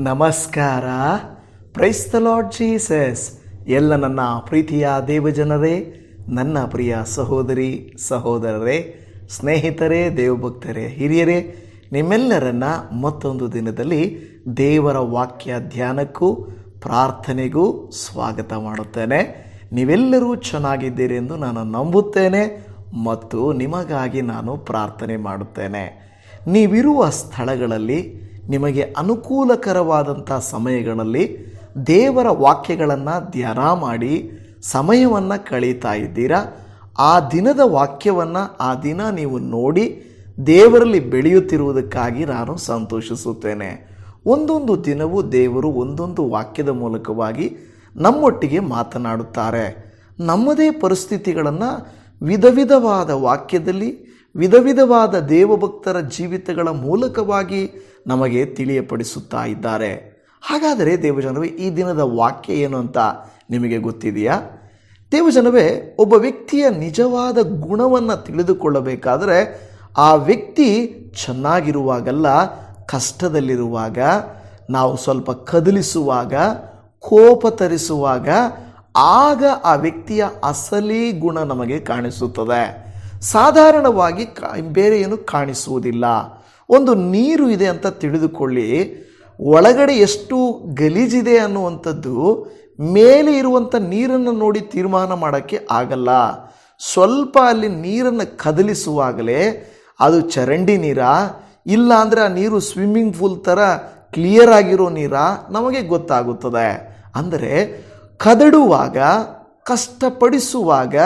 ನಮಸ್ಕಾರ. Price the Lord Jesus. ಎಲ್ಲ ನನ್ನ ಪ್ರೀತಿಯ ದೇವಜನರೇ, ನನ್ನ ಪ್ರಿಯ ಸಹೋದರಿ ಸಹೋದರರೇ, ಸ್ನೇಹಿತರೇ, ದೇವಭಕ್ತರೇ, ಹಿರಿಯರೇ, ನಿಮ್ಮೆಲ್ಲರನ್ನ ಮತ್ತೊಂದು ದಿನದಲ್ಲಿ ದೇವರ ವಾಕ್ಯ ಧ್ಯಾನಕ್ಕೂ ಪ್ರಾರ್ಥನೆಗೂ ಸ್ವಾಗತ ಮಾಡುತ್ತೇನೆ. ನೀವೆಲ್ಲರೂ ಚೆನ್ನಾಗಿದ್ದೀರಿ ಎಂದು ನಾನು ನಂಬುತ್ತೇನೆ ಮತ್ತು ನಿಮಗಾಗಿ ನಾನು ಪ್ರಾರ್ಥನೆ ಮಾಡುತ್ತೇನೆ. ನೀವಿರುವ ಸ್ಥಳಗಳಲ್ಲಿ ನಿಮಗೆ ಅನುಕೂಲಕರವಾದಂಥ ಸಮಯಗಳಲ್ಲಿ ದೇವರ ವಾಕ್ಯಗಳನ್ನು ಧ್ಯಾನ ಮಾಡಿ ಸಮಯವನ್ನು ಕಳೀತಾ ಇದ್ದೀರಾ. ಆ ದಿನದ ವಾಕ್ಯವನ್ನು ಆ ದಿನ ನೀವು ನೋಡಿ ದೇವರಲ್ಲಿ ಬೆಳೆಯುತ್ತಿರುವುದಕ್ಕಾಗಿ ನಾನು ಸಂತೋಷಿಸುತ್ತೇನೆ. ಒಂದೊಂದು ದಿನವೂ ದೇವರು ಒಂದೊಂದು ವಾಕ್ಯದ ಮೂಲಕವಾಗಿ ನಮ್ಮೊಟ್ಟಿಗೆ ಮಾತನಾಡುತ್ತಾರೆ. ನಮ್ಮದೇ ಪರಿಸ್ಥಿತಿಗಳನ್ನು ವಿಧ ವಿಧವಾದ ವಾಕ್ಯದಲ್ಲಿ ವಿಧ ವಿಧವಾದ ದೇವಭಕ್ತರ ಜೀವಿತಗಳ ಮೂಲಕವಾಗಿ ನಮಗೆ ತಿಳಿಯಪಡಿಸುತ್ತಾ ಇದ್ದಾರೆ. ಹಾಗಾದರೆ ದೇವಜನವೇ, ಈ ದಿನದ ವಾಕ್ಯ ಏನು ಅಂತ ನಿಮಗೆ ಗೊತ್ತಿದೆಯಾ? ದೇವಜನವೇ, ಒಬ್ಬ ವ್ಯಕ್ತಿಯ ನಿಜವಾದ ಗುಣವನ್ನು ತಿಳಿದುಕೊಳ್ಳಬೇಕಾದರೆ ಆ ವ್ಯಕ್ತಿ ಚೆನ್ನಾಗಿರುವಾಗಲ್ಲ, ಕಷ್ಟದಲ್ಲಿರುವಾಗ, ನಾವು ಸ್ವಲ್ಪ ಕದಲಿಸುವಾಗ, ಕೋಪ ತರಿಸುವಾಗ, ಆಗ ಆ ವ್ಯಕ್ತಿಯ ಅಸಲಿ ಗುಣ ನಮಗೆ ಕಾಣಿಸುತ್ತದೆ. ಸಾಧಾರಣವಾಗಿ ಬೇರೆ ಏನು ಕಾಣಿಸುವುದಿಲ್ಲ. ಒಂದು ನೀರು ಇದೆ ಅಂತ ತಿಳಿದುಕೊಳ್ಳಿ, ಒಳಗಡೆ ಎಷ್ಟು ಗಲೀಜಿದೆ ಅನ್ನುವಂಥದ್ದು ಮೇಲೆ ಇರುವಂಥ ನೀರನ್ನು ನೋಡಿ ತೀರ್ಮಾನ ಮಾಡೋಕ್ಕೆ ಆಗಲ್ಲ. ಸ್ವಲ್ಪ ಅಲ್ಲಿ ನೀರನ್ನು ಕದಲಿಸುವಾಗಲೇ ಅದು ಚರಂಡಿ ನೀರಾ ಇಲ್ಲ ಅಂದರೆ ಆ ನೀರು ಸ್ವಿಮ್ಮಿಂಗ್ ಪೂಲ್ ಥರ ಕ್ಲಿಯರ್ ಆಗಿರೋ ನೀರಾ ನಮಗೆ ಗೊತ್ತಾಗುತ್ತದೆ. ಅಂದರೆ ಕದಡುವಾಗ, ಕಷ್ಟಪಡಿಸುವಾಗ,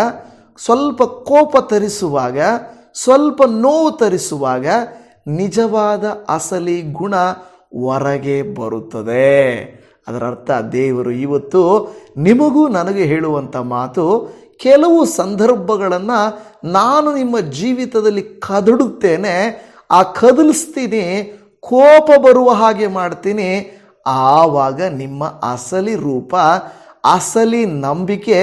ಸ್ವಲ್ಪ ಕೋಪ ತರಿಸುವಾಗ, ಸ್ವಲ್ಪ ನೋವು ತರಿಸುವಾಗ ನಿಜವಾದ ಅಸಲಿ ಗುಣ ಹೊರಗೆ ಬರುತ್ತದೆ. ಅದರ ಅರ್ಥ, ದೇವರು ಇವತ್ತು ನಿಮಗೂ ನನಗೆ ಹೇಳುವಂಥ ಮಾತು, ಕೆಲವು ಸಂದರ್ಭಗಳನ್ನು ನಾನು ನಿಮ್ಮ ಜೀವಿತದಲ್ಲಿ ಕದಡುತ್ತೇನೆ, ಆ ಕದಲಿಸ್ತೀನಿ, ಕೋಪ ಬರುವ ಹಾಗೆ ಮಾಡ್ತೀನಿ. ಆವಾಗ ನಿಮ್ಮ ಅಸಲಿ ರೂಪ, ಅಸಲಿ ನಂಬಿಕೆ,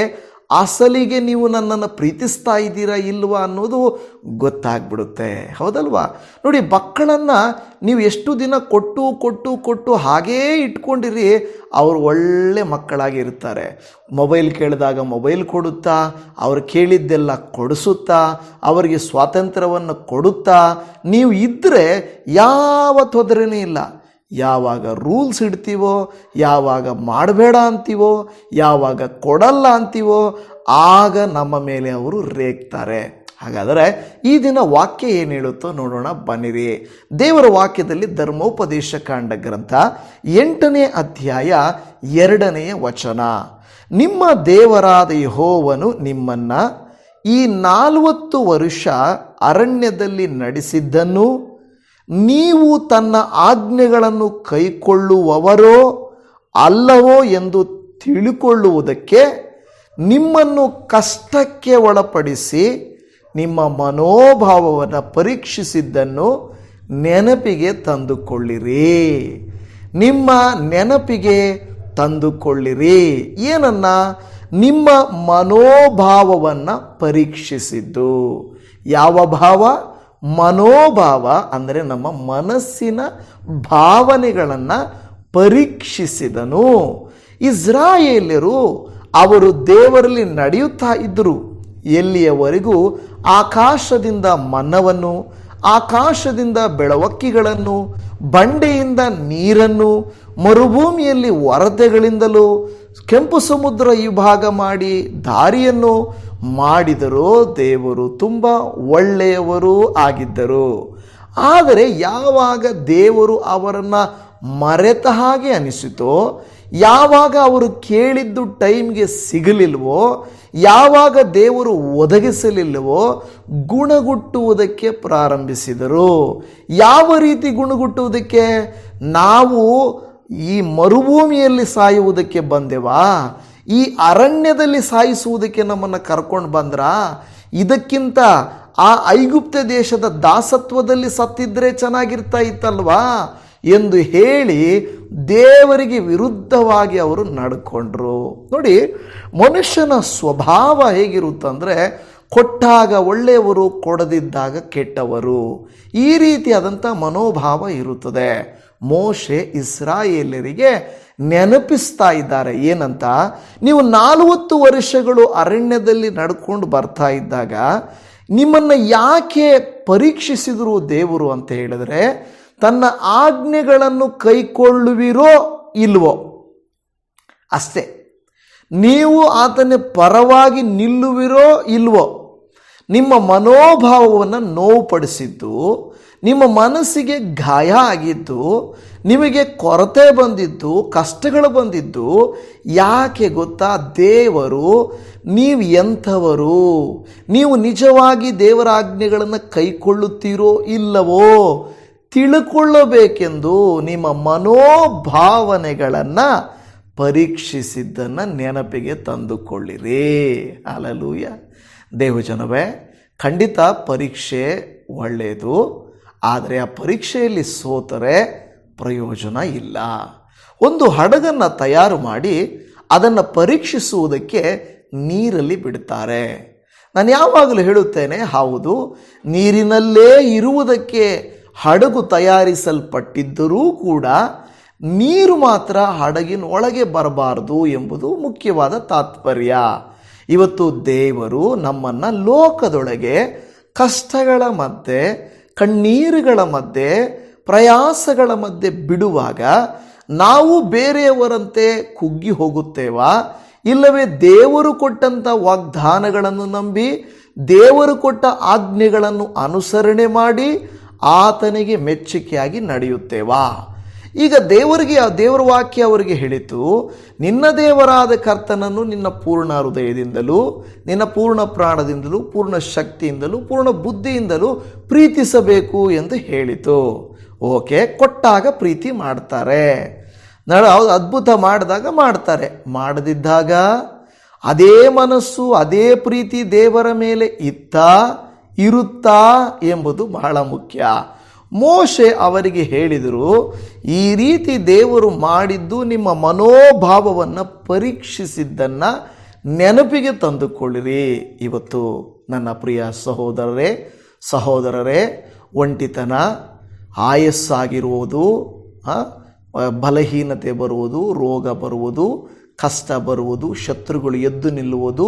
ಅಸಲಿಗೆ ನೀವು ನನ್ನನ್ನು ಪ್ರೀತಿಸ್ತಾ ಇದ್ದೀರಾ ಇಲ್ವಾ ಅನ್ನೋದು ಗೊತ್ತಾಗ್ಬಿಡುತ್ತೆ. ಹೌದಲ್ವಾ? ನೋಡಿ, ಮಕ್ಕಳನ್ನು ನೀವು ಎಷ್ಟು ದಿನ ಕೊಟ್ಟು ಕೊಟ್ಟು ಕೊಟ್ಟು ಹಾಗೇ ಇಟ್ಕೊಂಡಿರಿ, ಅವರು ಒಳ್ಳೆ ಮಕ್ಕಳಾಗಿ ಇರ್ತಾರೆ. ಮೊಬೈಲ್ ಕೇಳಿದಾಗ ಮೊಬೈಲ್ ಕೊಡುತ್ತಾ, ಅವ್ರು ಕೇಳಿದ್ದೆಲ್ಲ ಕೊಡಿಸುತ್ತಾ, ಅವರಿಗೆ ಸ್ವಾತಂತ್ರ್ಯವನ್ನು ಕೊಡುತ್ತಾ ನೀವು ಇದ್ದರೆ ಯಾವ ತೊಂದರೆನೇ ಇಲ್ಲ. ಯಾವಾಗ ರೂಲ್ಸ್ ಇಡ್ತೀವೋ, ಯಾವಾಗ ಮಾಡಬೇಡ ಅಂತೀವೋ, ಯಾವಾಗ ಕೊಡಲ್ಲ ಅಂತೀವೋ, ಆಗ ನಮ್ಮ ಮೇಲೆ ಅವರು ರೇಗ್ತಾರೆ. ಹಾಗಾದರೆ ಈ ದಿನ ವಾಕ್ಯ ಏನು ಹೇಳುತ್ತೋ ನೋಡೋಣ ಬನ್ನಿರಿ. ದೇವರ ವಾಕ್ಯದಲ್ಲಿ ಧರ್ಮೋಪದೇಶ ಕಾಂಡ ಗ್ರಂಥ 8ನೇ ಅಧ್ಯಾಯ 2ನೇ ವಚನ. ನಿಮ್ಮ ದೇವರಾದ ಯೆಹೋವನು ನಿಮ್ಮನ್ನು ಈ 40 ವರ್ಷ ಅರಣ್ಯದಲ್ಲಿ ನಡೆಸಿದ್ದನ್ನು ನೀವು ತನ್ನ ಆಜ್ಞೆಗಳನ್ನು ಕೈಕೊಳ್ಳುವವರೋ ಅಲ್ಲವೋ ಎಂದು ತಿಳುಕೊಳ್ಳುವುದಕ್ಕೆ ನಿಮ್ಮನ್ನು ಕಷ್ಟಕ್ಕೆ ಒಳಪಡಿಸಿ ನಿಮ್ಮ ಮನೋಭಾವವನ್ನು ಪರೀಕ್ಷಿಸಿದ್ದನ್ನು ನೆನಪಿಗೆ ತಂದುಕೊಳ್ಳಿರಿ. ನಿಮ್ಮ ನೆನಪಿಗೆ ತಂದುಕೊಳ್ಳಿರಿ. ಏನನ್ನ? ನಿಮ್ಮ ಮನೋಭಾವವನ್ನು ಪರೀಕ್ಷಿಸಿದ್ದು. ಯಾವ ಭಾವ? ಮನೋಭಾವ. ಅಂದರೆ ನಮ್ಮ ಮನಸ್ಸಿನ ಭಾವನೆಗಳನ್ನು ಪರೀಕ್ಷಿಸಿದನು. ಇಸ್ರಾಯೇಲ್ಯರು ಅವರು ದೇವರಲ್ಲಿ ನಡೆಯುತ್ತಾ ಇದ್ದರು. ಎಲ್ಲಿಯವರೆಗೂ ಆಕಾಶದಿಂದ ಮನ್ನವನ್ನು, ಆಕಾಶದಿಂದ ಬೆಳವಕ್ಕಿಗಳನ್ನು, ಬಂಡೆಯಿಂದ ನೀರನ್ನು, ಮರುಭೂಮಿಯಲ್ಲಿ ವರದೆಗಳಿಂದಲೂ ಕೆಂಪು ಸಮುದ್ರ ವಿಭಾಗ ಮಾಡಿ ದಾರಿಯನ್ನು ಮಾಡಿದರೋ ದೇವರು ತುಂಬ ಒಳ್ಳೆಯವರು ಆಗಿದ್ದರು. ಆದರೆ ಯಾವಾಗ ದೇವರು ಅವರನ್ನು ಮರೆತ ಹಾಗೆ ಅನಿಸಿತೋ, ಯಾವಾಗ ಅವರು ಕೇಳಿದ್ದು ಟೈಮ್ಗೆ ಸಿಗಲಿಲ್ವೋ, ಯಾವಾಗ ದೇವರು ಒದಗಿಸಲಿಲ್ಲವೋ, ಗುಣಗುಟ್ಟುವುದಕ್ಕೆ ಪ್ರಾರಂಭಿಸಿದರು. ಯಾವ ರೀತಿ ಗುಣಗುಟ್ಟುವುದಕ್ಕೆ? ನಾವು ಈ ಮರುಭೂಮಿಯಲ್ಲಿ ಸಾಯುವುದಕ್ಕೆ ಬಂದೆವಾ? ಈ ಅರಣ್ಯದಲ್ಲಿ ಸಾಯಿಸುವುದಕ್ಕೆ ನಮ್ಮನ್ನು ಕರ್ಕೊಂಡು ಬಂದ್ರಾ? ಇದಕ್ಕಿಂತ ಆ ಐಗುಪ್ತ ದೇಶದ ದಾಸತ್ವದಲ್ಲಿ ಸತ್ತಿದ್ರೆ ಚೆನ್ನಾಗಿರ್ತಾ ಇತ್ತಲ್ವಾ ಎಂದು ಹೇಳಿ ದೇವರಿಗೆ ವಿರುದ್ಧವಾಗಿ ಅವರು ನಡ್ಕೊಂಡ್ರು. ನೋಡಿ, ಮನುಷ್ಯನ ಸ್ವಭಾವ ಹೇಗಿರುತ್ತಂದರೆ ಕೊಟ್ಟಾಗ ಒಳ್ಳೆಯವರು, ಕೊಡದಿದ್ದಾಗ ಕೆಟ್ಟವರು. ಈ ರೀತಿಯಾದಂಥ ಮನೋಭಾವ ಇರುತ್ತದೆ. ಮೋಶೆ ಇಸ್ರಾಯೇಲರಿಗೆ ನೆನಪಿಸ್ತಾ ಇದ್ದಾರೆ. ಏನಂತ, ನೀವು 40 ವರ್ಷಗಳು ಅರಣ್ಯದಲ್ಲಿ ನಡ್ಕೊಂಡು ಬರ್ತಾ ಇದ್ದಾಗ ನಿಮ್ಮನ್ನು ಯಾಕೆ ಪರೀಕ್ಷಿಸಿದರು ದೇವರು ಅಂತ ಹೇಳಿದ್ರೆ, ತನ್ನ ಆಜ್ಞೆಗಳನ್ನು ಕೈಕೊಳ್ಳುವಿರೋ ಇಲ್ವೋ ಅಷ್ಟೇ. ನೀವು ಆತನ ಪರವಾಗಿ ನಿಲ್ಲುವಿರೋ ಇಲ್ವೋ, ನಿಮ್ಮ ಮನೋಭಾವವನ್ನು ನೋವುಪಡಿಸಿದ್ದು, ನಿಮ್ಮ ಮನಸ್ಸಿಗೆ ಗಾಯ ಆಗಿದ್ದು, ನಿಮಗೆ ಕೊರತೆ ಬಂದಿದ್ದು, ಕಷ್ಟಗಳು ಬಂದಿದ್ದು ಯಾಕೆ ಗೊತ್ತಾ? ದೇವರು ನೀವು ಎಂಥವರು, ನೀವು ನಿಜವಾಗಿ ದೇವರ ಆಜ್ಞೆಗಳನ್ನು ಕೈಕೊಳ್ಳುತ್ತೀರೋ ಇಲ್ಲವೋ ತಿಳ್ಕೊಳ್ಳಬೇಕೆಂದು ನಿಮ್ಮ ಮನೋಭಾವನೆಗಳನ್ನು ಪರೀಕ್ಷಿಸಿದ್ದನ್ನು ನೆನಪಿಗೆ ತಂದುಕೊಳ್ಳಿರಿ. ಹಲ್ಲೆಲೂಯಾ. ದೇವಜನವೇ, ಖಂಡಿತ ಪರೀಕ್ಷೆ ಒಳ್ಳೆಯದು, ಆದರೆ ಆ ಪರೀಕ್ಷೆಯಲ್ಲಿ ಸೋತರೆ ಪ್ರಯೋಜನ ಇಲ್ಲ. ಒಂದು ಹಡಗನ್ನು ತಯಾರು ಮಾಡಿ ಅದನ್ನು ಪರೀಕ್ಷಿಸುವುದಕ್ಕೆ ನೀರಲ್ಲಿ ಬಿಡ್ತಾರೆ. ನಾನು ಯಾವಾಗಲೂ ಹೇಳುತ್ತೇನೆ, ಹೌದು, ನೀರಿನಲ್ಲೇ ಇರುವುದಕ್ಕೆ ಹಡಗು ತಯಾರಿಸಲ್ಪಟ್ಟಿದ್ದರೂ ಕೂಡ ನೀರು ಮಾತ್ರ ಹಡಗಿನ ಒಳಗೆ ಬರಬಾರದು ಎಂಬುದು ಮುಖ್ಯವಾದ ತಾತ್ಪರ್ಯ. ಇವತ್ತು ದೇವರು ನಮ್ಮನ್ನು ಲೋಕದೊಳಗೆ ಕಷ್ಟಗಳ ಮಧ್ಯೆ, ಕಣ್ಣೀರುಗಳ ಮಧ್ಯೆ, ಪ್ರಯಾಸಗಳ ಮಧ್ಯೆ ಬಿಡುವಾಗ ನಾವು ಬೇರೆಯವರಂತೆ ಕುಗ್ಗಿ ಹೋಗುತ್ತೇವಾ? ಇಲ್ಲವೇ ದೇವರು ಕೊಟ್ಟಂಥ ವಾಗ್ದಾನಗಳನ್ನು ನಂಬಿ, ದೇವರು ಕೊಟ್ಟ ಆಜ್ಞೆಗಳನ್ನು ಅನುಸರಣೆ ಮಾಡಿ ಆತನಿಗೆ ಮೆಚ್ಚುಗೆಯಾಗಿ ನಡೆಯುತ್ತೇವಾ? ಈಗ ದೇವರ ವಾಕ್ಯ ಅವರಿಗೆ ಹೇಳಿತು, ನಿನ್ನ ದೇವರಾದ ಕರ್ತನನ್ನು ನಿನ್ನ ಪೂರ್ಣ ಹೃದಯದಿಂದಲೂ, ನಿನ್ನ ಪೂರ್ಣ ಪ್ರಾಣದಿಂದಲೂ, ಪೂರ್ಣ ಶಕ್ತಿಯಿಂದಲೂ, ಪೂರ್ಣ ಬುದ್ಧಿಯಿಂದಲೂ ಪ್ರೀತಿಸಬೇಕು ಎಂದು ಹೇಳಿತು. ಓಕೆ, ಕೊಟ್ಟಾಗ ಪ್ರೀತಿ ಮಾಡ್ತಾರೆ, ಅದ್ಭುತ ಮಾಡಿದಾಗ ಮಾಡ್ತಾರೆ. ಮಾಡದಿದ್ದಾಗ ಅದೇ ಮನಸ್ಸು, ಅದೇ ಪ್ರೀತಿ ದೇವರ ಮೇಲೆ ಇರುತ್ತಾ ಎಂಬುದು ಬಹಳ ಮುಖ್ಯ. ಮೋಶೆ ಅವರಿಗೆ ಹೇಳಿದರು, ಈ ರೀತಿ ದೇವರು ಮಾಡಿದ್ದು ನಿಮ್ಮ ಮನೋಭಾವವನ್ನು ಪರೀಕ್ಷಿಸಿದ್ದನ್ನು ನೆನಪಿಗೆ ತಂದುಕೊಳ್ಳಿರಿ. ಇವತ್ತು ನನ್ನ ಪ್ರಿಯ ಸಹೋದರರೇ, ಒಂಟಿತನ, ಆಯಸ್ಸಾಗಿರುವುದು, ಬಲಹೀನತೆ ಬರುವುದು, ರೋಗ ಬರುವುದು, ಕಷ್ಟ ಬರುವುದು, ಶತ್ರುಗಳು ಎದ್ದು ನಿಲ್ಲುವುದು,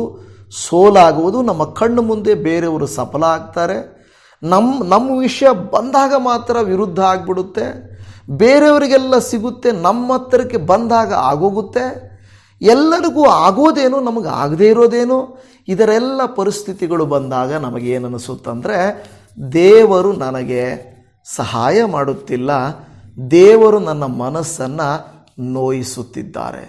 ಸೋಲಾಗುವುದು, ನಮ್ಮ ಕಣ್ಣು ಮುಂದೆ ಬೇರೆಯವರು ಸಫಲ ಆಗ್ತಾರೆ. ನಮ್ಮ ವಿಷಯ ಬಂದಾಗ ಮಾತ್ರ ವಿರುದ್ಧ ಆಗಿಬಿಡುತ್ತೆ. ಬೇರೆಯವರಿಗೆಲ್ಲ ಸಿಗುತ್ತೆ, ನಮ್ಮ ಹತ್ತಿರಕ್ಕೆ ಬಂದಾಗ ಆಗೋಗುತ್ತೆ. ಎಲ್ಲರಿಗೂ ಆಗೋದೇನು, ನಮಗೆ ಆಗದೇ ಇರೋದೇನು. ಇದರೆಲ್ಲ ಪರಿಸ್ಥಿತಿಗಳು ಬಂದಾಗ ನಮಗೇನನ್ನಿಸುತ್ತಂದರೆ, ದೇವರು ನನಗೆ ಸಹಾಯ ಮಾಡುತ್ತಿಲ್ಲ, ದೇವರು ನನ್ನ ಮನಸ್ಸನ್ನು ನೋಯಿಸುತ್ತಿದ್ದಾರೆ.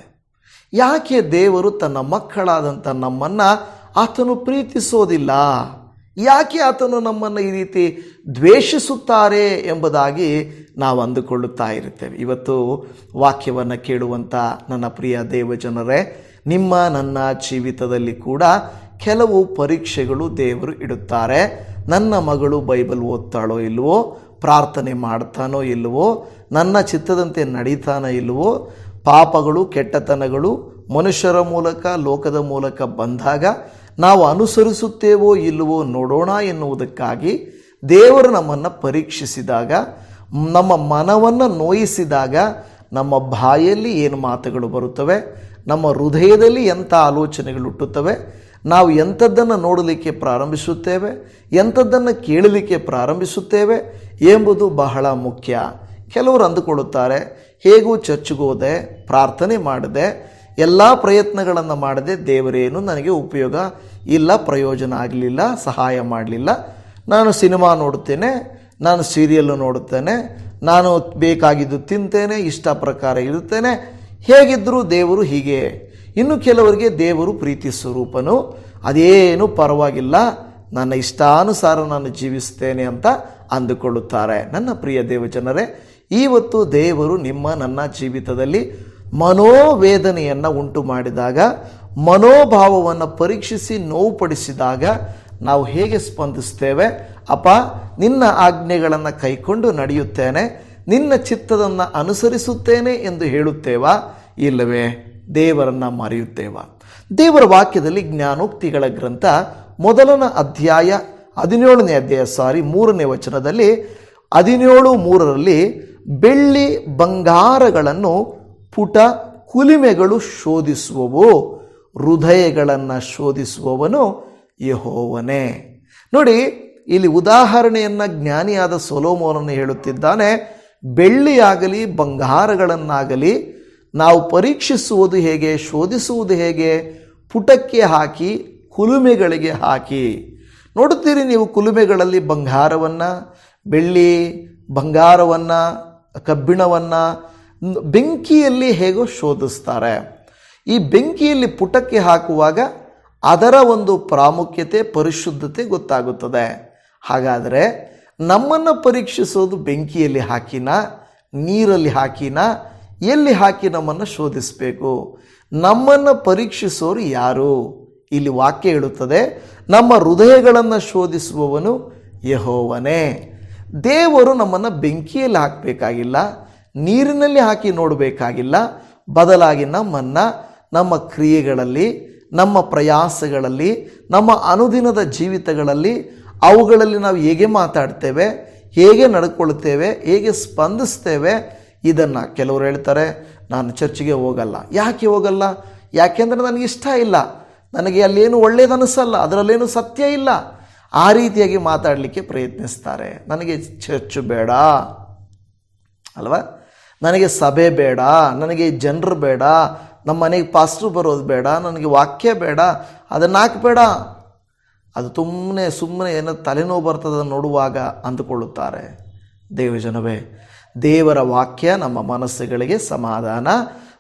ಯಾಕೆ ದೇವರು ತನ್ನ ಮಕ್ಕಳಾದಂಥ ನಮ್ಮನ್ನು ಆತನು ಪ್ರೀತಿಸೋದಿಲ್ಲ? ಯಾಕೆ ಆತನು ನಮ್ಮನ್ನು ಈ ರೀತಿ ದ್ವೇಷಿಸುತ್ತಾರೆ ಎಂಬುದಾಗಿ ನಾವು ಅಂದುಕೊಳ್ಳುತ್ತಾ ಇರುತ್ತೇವೆ. ಇವತ್ತು ವಾಕ್ಯವನ್ನು ಕೇಳುವಂಥ ನನ್ನ ಪ್ರಿಯ ದೇವಜನರೇ, ನಿಮ್ಮ ನನ್ನ ಜೀವಿತದಲ್ಲಿ ಕೂಡ ಕೆಲವು ಪರೀಕ್ಷೆಗಳು ದೇವರು ಇಡುತ್ತಾರೆ. ನನ್ನ ಮಗಳು ಬೈಬಲ್ ಓದ್ತಾಳೋ ಇಲ್ವೋ, ಪ್ರಾರ್ಥನೆ ಮಾಡ್ತಾನೋ ಇಲ್ವೋ, ನನ್ನ ಚಿತ್ತದಂತೆ ನಡೀತಾನೋ ಇಲ್ವೋ, ಪಾಪಗಳು, ಕೆಟ್ಟತನಗಳು ಮನುಷ್ಯರ ಮೂಲಕ, ಲೋಕದ ಮೂಲಕ ಬಂದಾಗ ನಾವು ಅನುಸರಿಸುತ್ತೇವೋ ಇಲ್ಲವೋ ನೋಡೋಣ ಎನ್ನುವುದಕ್ಕಾಗಿ ದೇವರು ನಮ್ಮನ್ನು ಪರೀಕ್ಷಿಸಿದಾಗ, ನಮ್ಮ ಮನವನ್ನು ನೋಯಿಸಿದಾಗ, ನಮ್ಮ ಬಾಯಲ್ಲಿ ಏನು ಮಾತುಗಳು ಬರುತ್ತವೆ, ನಮ್ಮ ಹೃದಯದಲ್ಲಿ ಎಂಥ ಆಲೋಚನೆಗಳು ಹುಟ್ಟುತ್ತವೆ, ನಾವು ಎಂಥದ್ದನ್ನು ನೋಡಲಿಕ್ಕೆ ಪ್ರಾರಂಭಿಸುತ್ತೇವೆ, ಎಂಥದ್ದನ್ನು ಕೇಳಲಿಕ್ಕೆ ಪ್ರಾರಂಭಿಸುತ್ತೇವೆ ಎಂಬುದು ಬಹಳ ಮುಖ್ಯ. ಕೆಲವರು ಅಂದುಕೊಳ್ಳುತ್ತಾರೆ, ಹೇಗೂ ಚರ್ಚ್ಗೆ ಹೋದೆ, ಪ್ರಾರ್ಥನೆ ಮಾಡಿದೆ, ಎಲ್ಲ ಪ್ರಯತ್ನಗಳನ್ನು ಮಾಡದೆ ದೇವರೇನು ನನಗೆ ಉಪಯೋಗ ಇಲ್ಲ, ಪ್ರಯೋಜನ ಆಗಲಿಲ್ಲ, ಸಹಾಯ ಮಾಡಲಿಲ್ಲ. ನಾನು ಸಿನಿಮಾ ನೋಡುತ್ತೇನೆ, ನಾನು ಸೀರಿಯಲ್ಲು ನೋಡುತ್ತೇನೆ, ನಾನು ಬೇಕಾಗಿದ್ದು ತಿಂತೇನೆ, ಇಷ್ಟ ಪ್ರಕಾರ ಇರುತ್ತೇನೆ, ಹೇಗಿದ್ದರೂ ದೇವರು ಹೀಗೆ. ಇನ್ನು ಕೆಲವರಿಗೆ ದೇವರು ಪ್ರೀತಿ ಸ್ವರೂಪನು, ಅದೇನು ಪರವಾಗಿಲ್ಲ, ನನ್ನ ಇಷ್ಟಾನುಸಾರ ನಾನು ಜೀವಿಸ್ತೇನೆ ಅಂತ ಅಂದುಕೊಳ್ಳುತ್ತಾರೆ. ನನ್ನ ಪ್ರಿಯ ದೇವಜನರೇ, ಇವತ್ತು ದೇವರು ನಿಮ್ಮ ನನ್ನ ಜೀವಿತದಲ್ಲಿ ಮನೋವೇದನೆಯನ್ನು ಉಂಟು ಮಾಡಿದಾಗ, ಮನೋಭಾವವನ್ನು ಪರೀಕ್ಷಿಸಿ ನೋವುಪಡಿಸಿದಾಗ ನಾವು ಹೇಗೆ ಸ್ಪಂದಿಸ್ತೇವೆ? ಅಪ್ಪ, ನಿನ್ನ ಆಜ್ಞೆಗಳನ್ನು ಕೈಕೊಂಡು ನಡೆಯುತ್ತೇನೆ, ನಿನ್ನ ಚಿತ್ತದನ್ನು ಅನುಸರಿಸುತ್ತೇನೆ ಎಂದು ಹೇಳುತ್ತೇವಾ? ಇಲ್ಲವೇ ದೇವರನ್ನು ಮರೆಯುತ್ತೇವಾ? ದೇವರ ವಾಕ್ಯದಲ್ಲಿ ಜ್ಞಾನೋಕ್ತಿಗಳ ಗ್ರಂಥ ಮೊದಲನ ಅಧ್ಯಾಯ 17ನೇ ಅಧ್ಯಾಯ 3ನೇ ವಚನದಲ್ಲಿ 17:3 ಬೆಳ್ಳಿ ಬಂಗಾರಗಳನ್ನು ಪುಟ ಕುಲಿಮೆಗಳು ಶೋಧಿಸುವವು, ಹೃದಯಗಳನ್ನು ಶೋಧಿಸುವವನು ಯೆಹೋವನೇ. ನೋಡಿ, ಇಲ್ಲಿ ಉದಾಹರಣೆಯನ್ನು ಜ್ಞಾನಿಯಾದ ಸೊಲೊಮೋನನು ಹೇಳುತ್ತಿದ್ದಾನೆ. ಬೆಳ್ಳಿಯಾಗಲಿ ಬಂಗಾರಗಳನ್ನಾಗಲಿ ನಾವು ಪರೀಕ್ಷಿಸುವುದು ಹೇಗೆ, ಶೋಧಿಸುವುದು ಹೇಗೆ? ಪುಟಕ್ಕೆ ಹಾಕಿ, ಕುಲುಮೆಗಳಿಗೆ ಹಾಕಿ. ನೋಡುತ್ತೀರಿ ನೀವು ಕುಲುಮೆಗಳಲ್ಲಿ ಬಂಗಾರವನ್ನು, ಬೆಳ್ಳಿ ಬಂಗಾರವನ್ನು, ಕಬ್ಬಿಣವನ್ನು ಬೆಂಕಿಯಲ್ಲಿ ಹೇಗೋ ಶೋಧಿಸ್ತಾರೆ. ಈ ಬೆಂಕಿಯಲ್ಲಿ ಪುಟಕ್ಕೆ ಹಾಕುವಾಗ ಅದರ ಒಂದು ಪ್ರಾಮುಖ್ಯತೆ, ಪರಿಶುದ್ಧತೆ ಗೊತ್ತಾಗುತ್ತದೆ. ಹಾಗಾದರೆ ನಮ್ಮನ್ನು ಪರೀಕ್ಷಿಸೋದು ಬೆಂಕಿಯಲ್ಲಿ ಹಾಕಿನ, ನೀರಲ್ಲಿ ಹಾಕಿನ, ಎಲ್ಲಿ ಹಾಕಿ ನಮ್ಮನ್ನು ಶೋಧಿಸಬೇಕು? ನಮ್ಮನ್ನು ಪರೀಕ್ಷಿಸೋರು ಯಾರು? ಇಲ್ಲಿ ವಾಕ್ಯ ಹೇಳುತ್ತದೆ, ನಮ್ಮ ಹೃದಯಗಳನ್ನು ಶೋಧಿಸುವವನು ಯೆಹೋವನೇ. ದೇವರು ನಮ್ಮನ್ನು ಬೆಂಕಿಯಲ್ಲಿ ಹಾಕಬೇಕಾಗಿಲ್ಲ, ನೀರಿನಲ್ಲಿ ಹಾಕಿ ನೋಡಬೇಕಾಗಿಲ್ಲ. ಬದಲಾಗಿ ನಮ್ಮನ್ನು ನಮ್ಮ ಕ್ರಿಯೆಗಳಲ್ಲಿ, ನಮ್ಮ ಪ್ರಯಾಸಗಳಲ್ಲಿ, ನಮ್ಮ ಅನುದಿನದ ಜೀವಿತಗಳಲ್ಲಿ, ಅವುಗಳಲ್ಲಿ ನಾವು ಹೇಗೆ ಮಾತಾಡ್ತೇವೆ, ಹೇಗೆ ನಡ್ಕೊಳ್ತೇವೆ, ಹೇಗೆ ಸ್ಪಂದಿಸ್ತೇವೆ, ಇದನ್ನು ಕೆಲವರು ಹೇಳ್ತಾರೆ, ನಾನು ಚರ್ಚಿಗೆ ಹೋಗಲ್ಲ. ಯಾಕೆ ಹೋಗಲ್ಲ? ಯಾಕೆಂದರೆ ನನಗೆ ಇಷ್ಟ ಇಲ್ಲ, ನನಗೆ ಅಲ್ಲೇನು ಒಳ್ಳೇದು ಅನಿಸಲ್ಲ, ಅದರಲ್ಲೇನು ಸತ್ಯ ಇಲ್ಲ. ಆ ರೀತಿಯಾಗಿ ಮಾತಾಡಲಿಕ್ಕೆ ಪ್ರಯತ್ನಿಸ್ತಾರೆ. ನನಗೆ ಚರ್ಚು ಬೇಡ ಅಲ್ವಾ, ನನಗೆ ಸಭೆ ಬೇಡ, ನನಗೆ ಜನರು ಬೇಡ, ನಮ್ಮ ಮನೆಗೆ ಪಾಸ್ಟ್ರು ಬರೋದು ಬೇಡ, ನನಗೆ ವಾಕ್ಯ ಬೇಡ, ಅದನ್ನು ಹಾಕಬೇಡ. ಅದು ಸುಮ್ಮನೆ ಏನೋ ತಲೆನೋವು ಬರ್ತದೆ ನೋಡುವಾಗ ಅಂದುಕೊಳ್ಳುತ್ತಾರೆ. ದೇವಜನವೇ, ದೇವರ ವಾಕ್ಯ ನಮ್ಮ ಮನಸ್ಸುಗಳಿಗೆ ಸಮಾಧಾನ.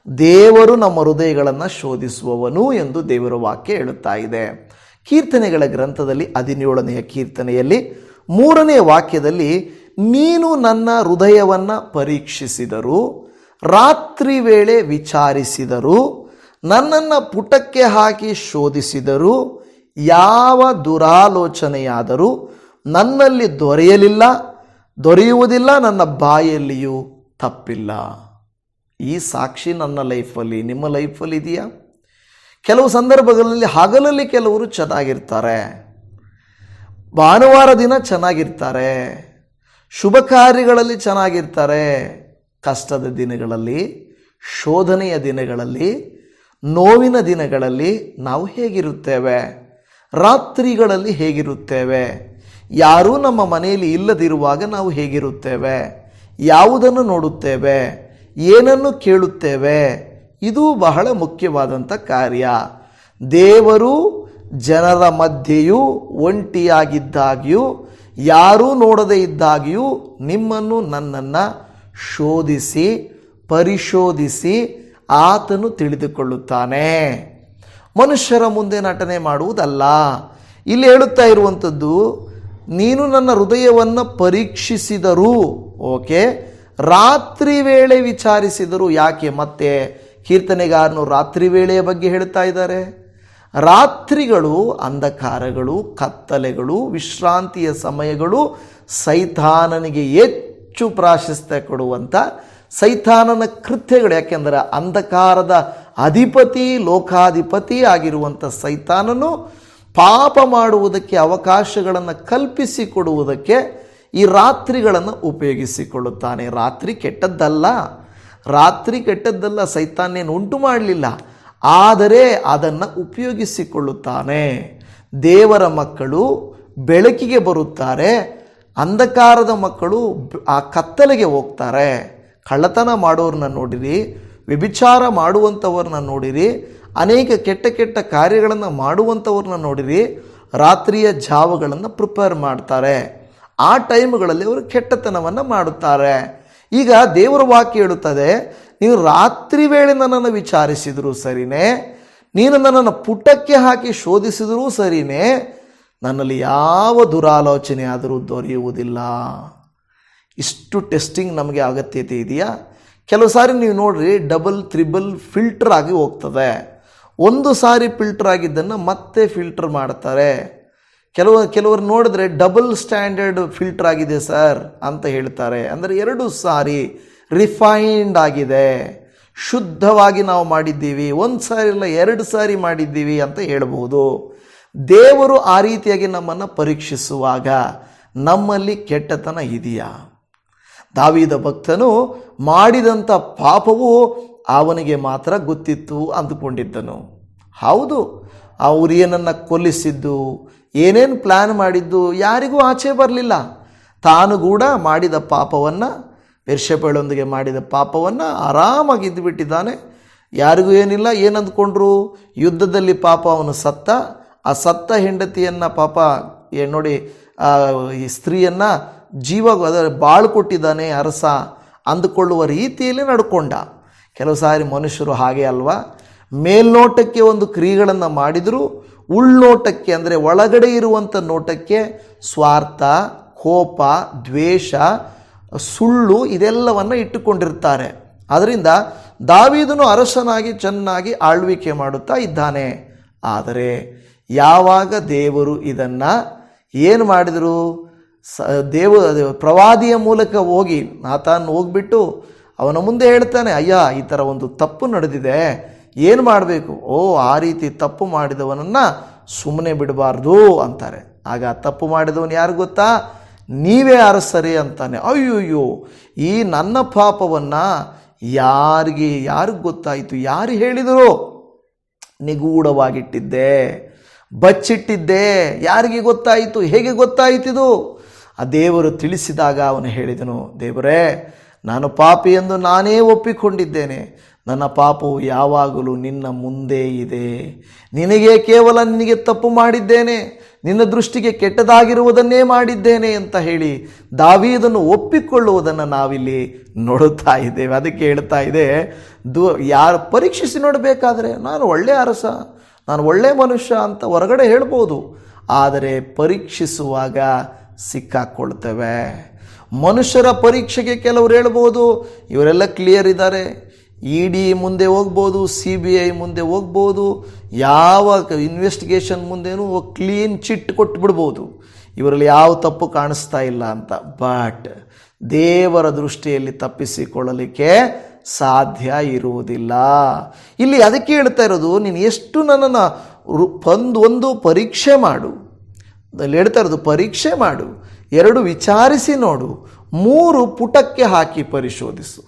ದೇವರು ನಮ್ಮ ಹೃದಯಗಳನ್ನು ಶೋಧಿಸುವವನು ಎಂದು ದೇವರ ವಾಕ್ಯ ಹೇಳುತ್ತಾ ಇದೆ. ಕೀರ್ತನೆಗಳ ಗ್ರಂಥದಲ್ಲಿ 17ನೇ ಕೀರ್ತನೆಯಲ್ಲಿ 3ನೇ ವಾಕ್ಯದಲ್ಲಿ, ನೀನು ನನ್ನ ಹೃದಯವನ್ನು ಪರೀಕ್ಷಿಸಿದರು, ರಾತ್ರಿ ವೇಳೆ ವಿಚಾರಿಸಿದರು, ನನ್ನನ್ನು ಪುಟಕ್ಕೆ ಹಾಕಿ ಶೋಧಿಸಿದರು, ಯಾವ ದುರಾಲೋಚನೆಯಾದರೂ ನನ್ನಲ್ಲಿ ದೊರೆಯುವುದಿಲ್ಲ, ನನ್ನ ಬಾಯಲ್ಲಿಯೂ ತಪ್ಪಿಲ್ಲ. ಈ ಸಾಕ್ಷಿ ನನ್ನ ಲೈಫಲ್ಲಿ, ನಿಮ್ಮ ಲೈಫಲ್ಲಿ ಇದೆಯಾ? ಕೆಲವು ಸಂದರ್ಭಗಳಲ್ಲಿ ಹಗಲಲ್ಲಿ ಕೆಲವರು ಚೆನ್ನಾಗಿರ್ತಾರೆ, ಭಾನುವಾರ ದಿನ ಚೆನ್ನಾಗಿರ್ತಾರೆ, ಶುಭ ಕಾರ್ಯಗಳಲ್ಲಿ ಚೆನ್ನಾಗಿರ್ತಾರೆ. ಕಷ್ಟದ ದಿನಗಳಲ್ಲಿ, ಶೋಧನೆಯ ದಿನಗಳಲ್ಲಿ, ನೋವಿನ ದಿನಗಳಲ್ಲಿ ನಾವು ಹೇಗಿರುತ್ತೇವೆ? ರಾತ್ರಿಗಳಲ್ಲಿ ಹೇಗಿರುತ್ತೇವೆ? ಯಾರೂ ನಮ್ಮ ಮನೆಯಲ್ಲಿ ಇಲ್ಲದಿರುವಾಗ ನಾವು ಹೇಗಿರುತ್ತೇವೆ? ಯಾವುದನ್ನು ನೋಡುತ್ತೇವೆ? ಏನನ್ನು ಕೇಳುತ್ತೇವೆ? ಇದು ಬಹಳ ಮುಖ್ಯವಾದಂಥ ಕಾರ್ಯ. ದೇವರು ಜನರ ಮಧ್ಯೆಯೂ ಒಂಟಿಯಾಗಿದ್ದಾಗ್ಯೂ, ಯಾರೂ ನೋಡದೇ ಇದ್ದಾಗ್ಯೂ ನಿಮ್ಮನ್ನು, ನನ್ನನ್ನು ಶೋಧಿಸಿ, ಪರಿಶೋಧಿಸಿ ಆತನು ತಿಳಿದುಕೊಳ್ಳುತ್ತಾನೆ. ಮನುಷ್ಯರ ಮುಂದೆ ನಟನೆ ಮಾಡುವುದಲ್ಲ. ಇಲ್ಲಿ ಹೇಳುತ್ತಾ ಇರುವಂಥದ್ದು, ನೀನು ನನ್ನ ಹೃದಯವನ್ನು ಪರೀಕ್ಷಿಸಿದರು. ಓಕೆ, ರಾತ್ರಿ ವೇಳೆ ವಿಚಾರಿಸಿದರು. ಯಾಕೆ ಮತ್ತೆ ಕೀರ್ತನೆಗಾರನು ರಾತ್ರಿ ವೇಳೆಯ ಬಗ್ಗೆ ಹೇಳ್ತಾ ಇದ್ದಾರೆ? ರಾತ್ರಿಗಳು ಅಂಧಕಾರಗಳು, ಕತ್ತಲೆಗಳು, ವಿಶ್ರಾಂತಿಯ ಸಮಯಗಳು ಸೈತಾನನಿಗೆ ಹೆಚ್ಚು ಪ್ರಾಶಸ್ತ್ಯ ಕೊಡುವಂಥ ಸೈತಾನನ ಕೃತ್ಯಗಳು. ಯಾಕೆಂದರೆ ಅಂಧಕಾರದ ಅಧಿಪತಿ, ಲೋಕಾಧಿಪತಿ ಆಗಿರುವಂಥ ಸೈತಾನನು ಪಾಪ ಮಾಡುವುದಕ್ಕೆ ಅವಕಾಶಗಳನ್ನು ಕಲ್ಪಿಸಿಕೊಡುವುದಕ್ಕೆ ಈ ರಾತ್ರಿಗಳನ್ನು ಉಪಯೋಗಿಸಿಕೊಳ್ಳುತ್ತಾನೆ. ರಾತ್ರಿ ಕೆಟ್ಟದ್ದಲ್ಲ, ಸೈತಾನೇನು ಉಂಟು ಮಾಡಲಿಲ್ಲ, ಆದರೆ ಅದನ್ನು ಉಪಯೋಗಿಸಿಕೊಳ್ಳುತ್ತಾನೆ. ದೇವರ ಮಕ್ಕಳು ಬೆಳಕಿಗೆ ಬರುತ್ತಾರೆ, ಅಂಧಕಾರದ ಮಕ್ಕಳು ಆ ಕತ್ತಲೆಗೆ ಹೋಗ್ತಾರೆ. ಕಳ್ಳತನ ಮಾಡೋರನ್ನ ನೋಡಿರಿ, ವ್ಯಭಿಚಾರ ಮಾಡುವಂಥವ್ರನ್ನ ನೋಡಿರಿ, ಅನೇಕ ಕೆಟ್ಟ ಕಾರ್ಯಗಳನ್ನು ಮಾಡುವಂಥವ್ರನ್ನ ನೋಡಿರಿ. ರಾತ್ರಿಯ ಜಾವಗಳನ್ನು ಪ್ರಿಪೇರ್ ಮಾಡ್ತಾರೆ. ಆ ಟೈಮ್ಗಳಲ್ಲಿ ಅವರು ಕೆಟ್ಟತನವನ್ನು ಮಾಡುತ್ತಾರೆ. ಈಗ ದೇವರ ವಾಕ್ಯ ಹೇಳುತ್ತದೆ, ನೀವು ರಾತ್ರಿ ವೇಳೆ ನನ್ನನ್ನು ವಿಚಾರಿಸಿದರೂ ಸರಿನೇ, ನೀನು ನನ್ನನ್ನು ಪುಟಕ್ಕೆ ಹಾಕಿ ಶೋಧಿಸಿದರೂ ಸರಿನೇ, ನನ್ನಲ್ಲಿ ಯಾವ ದುರಾಲೋಚನೆ ಆದರೂ ದೊರೆಯುವುದಿಲ್ಲ. ಇಷ್ಟು ಟೆಸ್ಟಿಂಗ್ ನಮಗೆ ಅಗತ್ಯತೆ ಇದೆಯಾ? ಕೆಲವು ಸಾರಿ ನೀವು ನೋಡ್ರಿ, ಡಬಲ್ ತ್ರಿಬಲ್ ಫಿಲ್ಟರ್ ಆಗಿ ಹೋಗ್ತದೆ. ಒಂದು ಸಾರಿ ಫಿಲ್ಟರ್ ಆಗಿದ್ದನ್ನು ಮತ್ತೆ ಫಿಲ್ಟರ್ ಮಾಡ್ತಾರೆ. ಕೆಲವರು ನೋಡಿದ್ರೆ ಡಬಲ್ ಸ್ಟ್ಯಾಂಡರ್ಡ್ ಫಿಲ್ಟರ್ ಆಗಿದೆ ಸರ್ ಅಂತ ಹೇಳ್ತಾರೆ. ಅಂದರೆ 2 ಸಾರಿ ರಿಫೈನ್ಡ್ ಆಗಿದೆ, ಶುದ್ಧವಾಗಿ ನಾವು ಮಾಡಿದ್ದೀವಿ, 1 ಸಾರಿ ಇಲ್ಲ 2 ಸಾರಿ ಮಾಡಿದ್ದೀವಿ ಅಂತ ಹೇಳ್ಬೋದು. ದೇವರು ಆ ರೀತಿಯಾಗಿ ನಮ್ಮನ್ನು ಪರೀಕ್ಷಿಸುವಾಗ ನಮ್ಮಲ್ಲಿ ಕೆಟ್ಟತನ ಇದೆಯಾ? ದಾವೀದ ಭಕ್ತನು ಮಾಡಿದಂಥ ಪಾಪವು ಅವನಿಗೆ ಮಾತ್ರ ಗೊತ್ತಿತ್ತು ಅಂದುಕೊಂಡಿದ್ದನು. ಹೌದು, ಆ ಉರಿಯನನ್ನು ಕೊಲ್ಲಿಸಿದ್ದು, ಏನೇನು ಪ್ಲ್ಯಾನ್ ಮಾಡಿದ್ದು ಯಾರಿಗೂ ಆಚೆ ಬರಲಿಲ್ಲ. ತಾನು ಕೂಡ ಮಾಡಿದ ಪಾಪವನ್ನು, ಬೆರ್ಷೆಬಳೊಂದಿಗೆ ಮಾಡಿದ ಪಾಪವನ್ನು ಆರಾಮಾಗಿ ಇದ್ದುಬಿಟ್ಟಿದ್ದಾನೆ. ಯಾರಿಗೂ ಏನಿಲ್ಲ. ಏನಂದ್ಕೊಂಡ್ರು? ಯುದ್ಧದಲ್ಲಿ ಪಾಪ ಅವನು ಸತ್ತ. ಆ ಸತ್ತ ಹೆಂಡತಿಯನ್ನು ಪಾಪ ನೋಡಿ, ಈ ಸ್ತ್ರೀಯನ್ನು ಅದರ ಬಾಳು ಕೊಟ್ಟಿದ್ದಾನೆ ಅರಸ ಅಂದುಕೊಳ್ಳುವ ರೀತಿಯಲ್ಲಿ ನಡ್ಕೊಂಡ. ಕೆಲವು ಸಾರಿ ಮನುಷ್ಯರು ಹಾಗೆ ಅಲ್ವಾ? ಮೇಲ್ನೋಟಕ್ಕೆ ಒಂದು ಕ್ರಿಯೆಗಳನ್ನು ಮಾಡಿದರೂ ಉಳ್ನೋಟಕ್ಕೆ, ಅಂದರೆ ಒಳಗಡೆ ಇರುವಂಥ ನೋಟಕ್ಕೆ ಸ್ವಾರ್ಥ, ಕೋಪ, ದ್ವೇಷ, ಸುಳ್ಳು ಇದೆಲ್ಲವನ್ನು ಇಟ್ಟುಕೊಂಡಿರ್ತಾರೆ. ಅದರಿಂದ ದಾವೀದನು ಅರಸನಾಗಿ ಚೆನ್ನಾಗಿ ಆಳ್ವಿಕೆ ಮಾಡುತ್ತಾ ಇದ್ದಾನೆ. ಆದರೆ ಯಾವಾಗ ದೇವರು ಇದನ್ನು ಏನು ಮಾಡಿದರು? ಪ್ರವಾದಿಯ ಮೂಲಕ ಹೋಗಿ ನಾತಾನ್ ಹೋಗ್ಬಿಟ್ಟು ಅವನ ಮುಂದೆ ಹೇಳ್ತಾನೆ, ಅಯ್ಯ, ಈ ಥರ ಒಂದು ತಪ್ಪು ನಡೆದಿದೆ, ಏನು ಮಾಡಬೇಕು? ಆ ರೀತಿ ತಪ್ಪು ಮಾಡಿದವನನ್ನು ಸುಮ್ಮನೆ ಬಿಡಬಾರ್ದು ಅಂತಾರೆ. ಆಗ ತಪ್ಪು ಮಾಡಿದವನು ಯಾರು ಗೊತ್ತಾ? ನೀವೇ ಅರಸರೇ ಅಂತಾನೆ. ಅಯ್ಯೋಯ್ಯೋ, ಈ ನನ್ನ ಪಾಪವನ್ನು ಯಾರಿಗೆ ಗೊತ್ತಾಯಿತು? ಯಾರು ಹೇಳಿದರು? ನಿಗೂಢವಾಗಿಟ್ಟಿದ್ದೆ, ಬಚ್ಚಿಟ್ಟಿದ್ದೆ. ಯಾರಿಗೆ ಗೊತ್ತಾಯಿತು? ಹೇಗೆ ಗೊತ್ತಾಯಿತಿದು? ಆ ದೇವರು ತಿಳಿಸಿದಾಗ ಅವನು ಹೇಳಿದನು, ದೇವರೇ, ನಾನು ಪಾಪಿ ಎಂದು ನಾನೇ ಒಪ್ಪಿಕೊಂಡಿದ್ದೇನೆ. ನನ್ನ ಪಾಪವು ಯಾವಾಗಲೂ ನಿನ್ನ ಮುಂದೆ ಇದೆ. ನಿನಗೆ ತಪ್ಪು ಮಾಡಿದ್ದೇನೆ, ನಿನ್ನ ದೃಷ್ಟಿಗೆ ಕೆಟ್ಟದಾಗಿರುವುದನ್ನೇ ಮಾಡಿದ್ದೇನೆ ಅಂತ ಹೇಳಿ ದಾವೀದನು ಒಪ್ಪಿಕೊಳ್ಳುವುದನ್ನು ನಾವಿಲ್ಲಿ ನೋಡುತ್ತಾ ಇದ್ದೇವೆ. ಅದಕ್ಕೆ ಹೇಳ್ತಾ ಇದೆ, ಯಾರು ಪರೀಕ್ಷಿಸಿ ನೋಡಬೇಕಾದ್ರೆ ನಾನು ಒಳ್ಳೆಯ ಅರಸ, ನಾನು ಒಳ್ಳೆಯ ಮನುಷ್ಯ ಅಂತ ಹೊರಗಡೆ ಹೇಳ್ಬೋದು. ಆದರೆ ಪರೀಕ್ಷಿಸುವಾಗ ಸಿಕ್ಕಾಕ್ಕೊಳ್ತೇವೆ. ಮನುಷ್ಯರ ಪರೀಕ್ಷೆಗೆ ಕೆಲವರು ಹೇಳ್ಬೋದು, ಇವರೆಲ್ಲ ಕ್ಲಿಯರ್ ಇದ್ದಾರೆ, ED ಮುಂದೆ ಹೋಗ್ಬೋದು, CBI ಮುಂದೆ ಹೋಗ್ಬೋದು, ಯಾವ ಇನ್ವೆಸ್ಟಿಗೇಷನ್ ಮುಂದೆನೂ ಕ್ಲೀನ್ ಚಿಟ್ ಕೊಟ್ಟುಬಿಡ್ಬೋದು, ಇವರಲ್ಲಿ ಯಾವ ತಪ್ಪು ಕಾಣಿಸ್ತಾ ಇಲ್ಲ ಅಂತ. ಬಟ್ ದೇವರ ದೃಷ್ಟಿಯಲ್ಲಿ ತಪ್ಪಿಸಿಕೊಳ್ಳಲಿಕ್ಕೆ ಸಾಧ್ಯ ಇರುವುದಿಲ್ಲ. ಇಲ್ಲಿ ಅದಕ್ಕೆ ಹೇಳ್ತಾ ಇರೋದು, ನೀನು ಎಷ್ಟು ನನ್ನನ್ನು ಒಂದು ಪರೀಕ್ಷೆ ಮಾಡು. ಅಲ್ಲಿ ಹೇಳ್ತಾ ಇರೋದು, ಪರೀಕ್ಷೆ ಮಾಡು, 2 ವಿಚಾರಿಸಿ ನೋಡು, 3 ಪುಟಕ್ಕೆ ಹಾಕಿ ಪರಿಶೋಧಿಸು.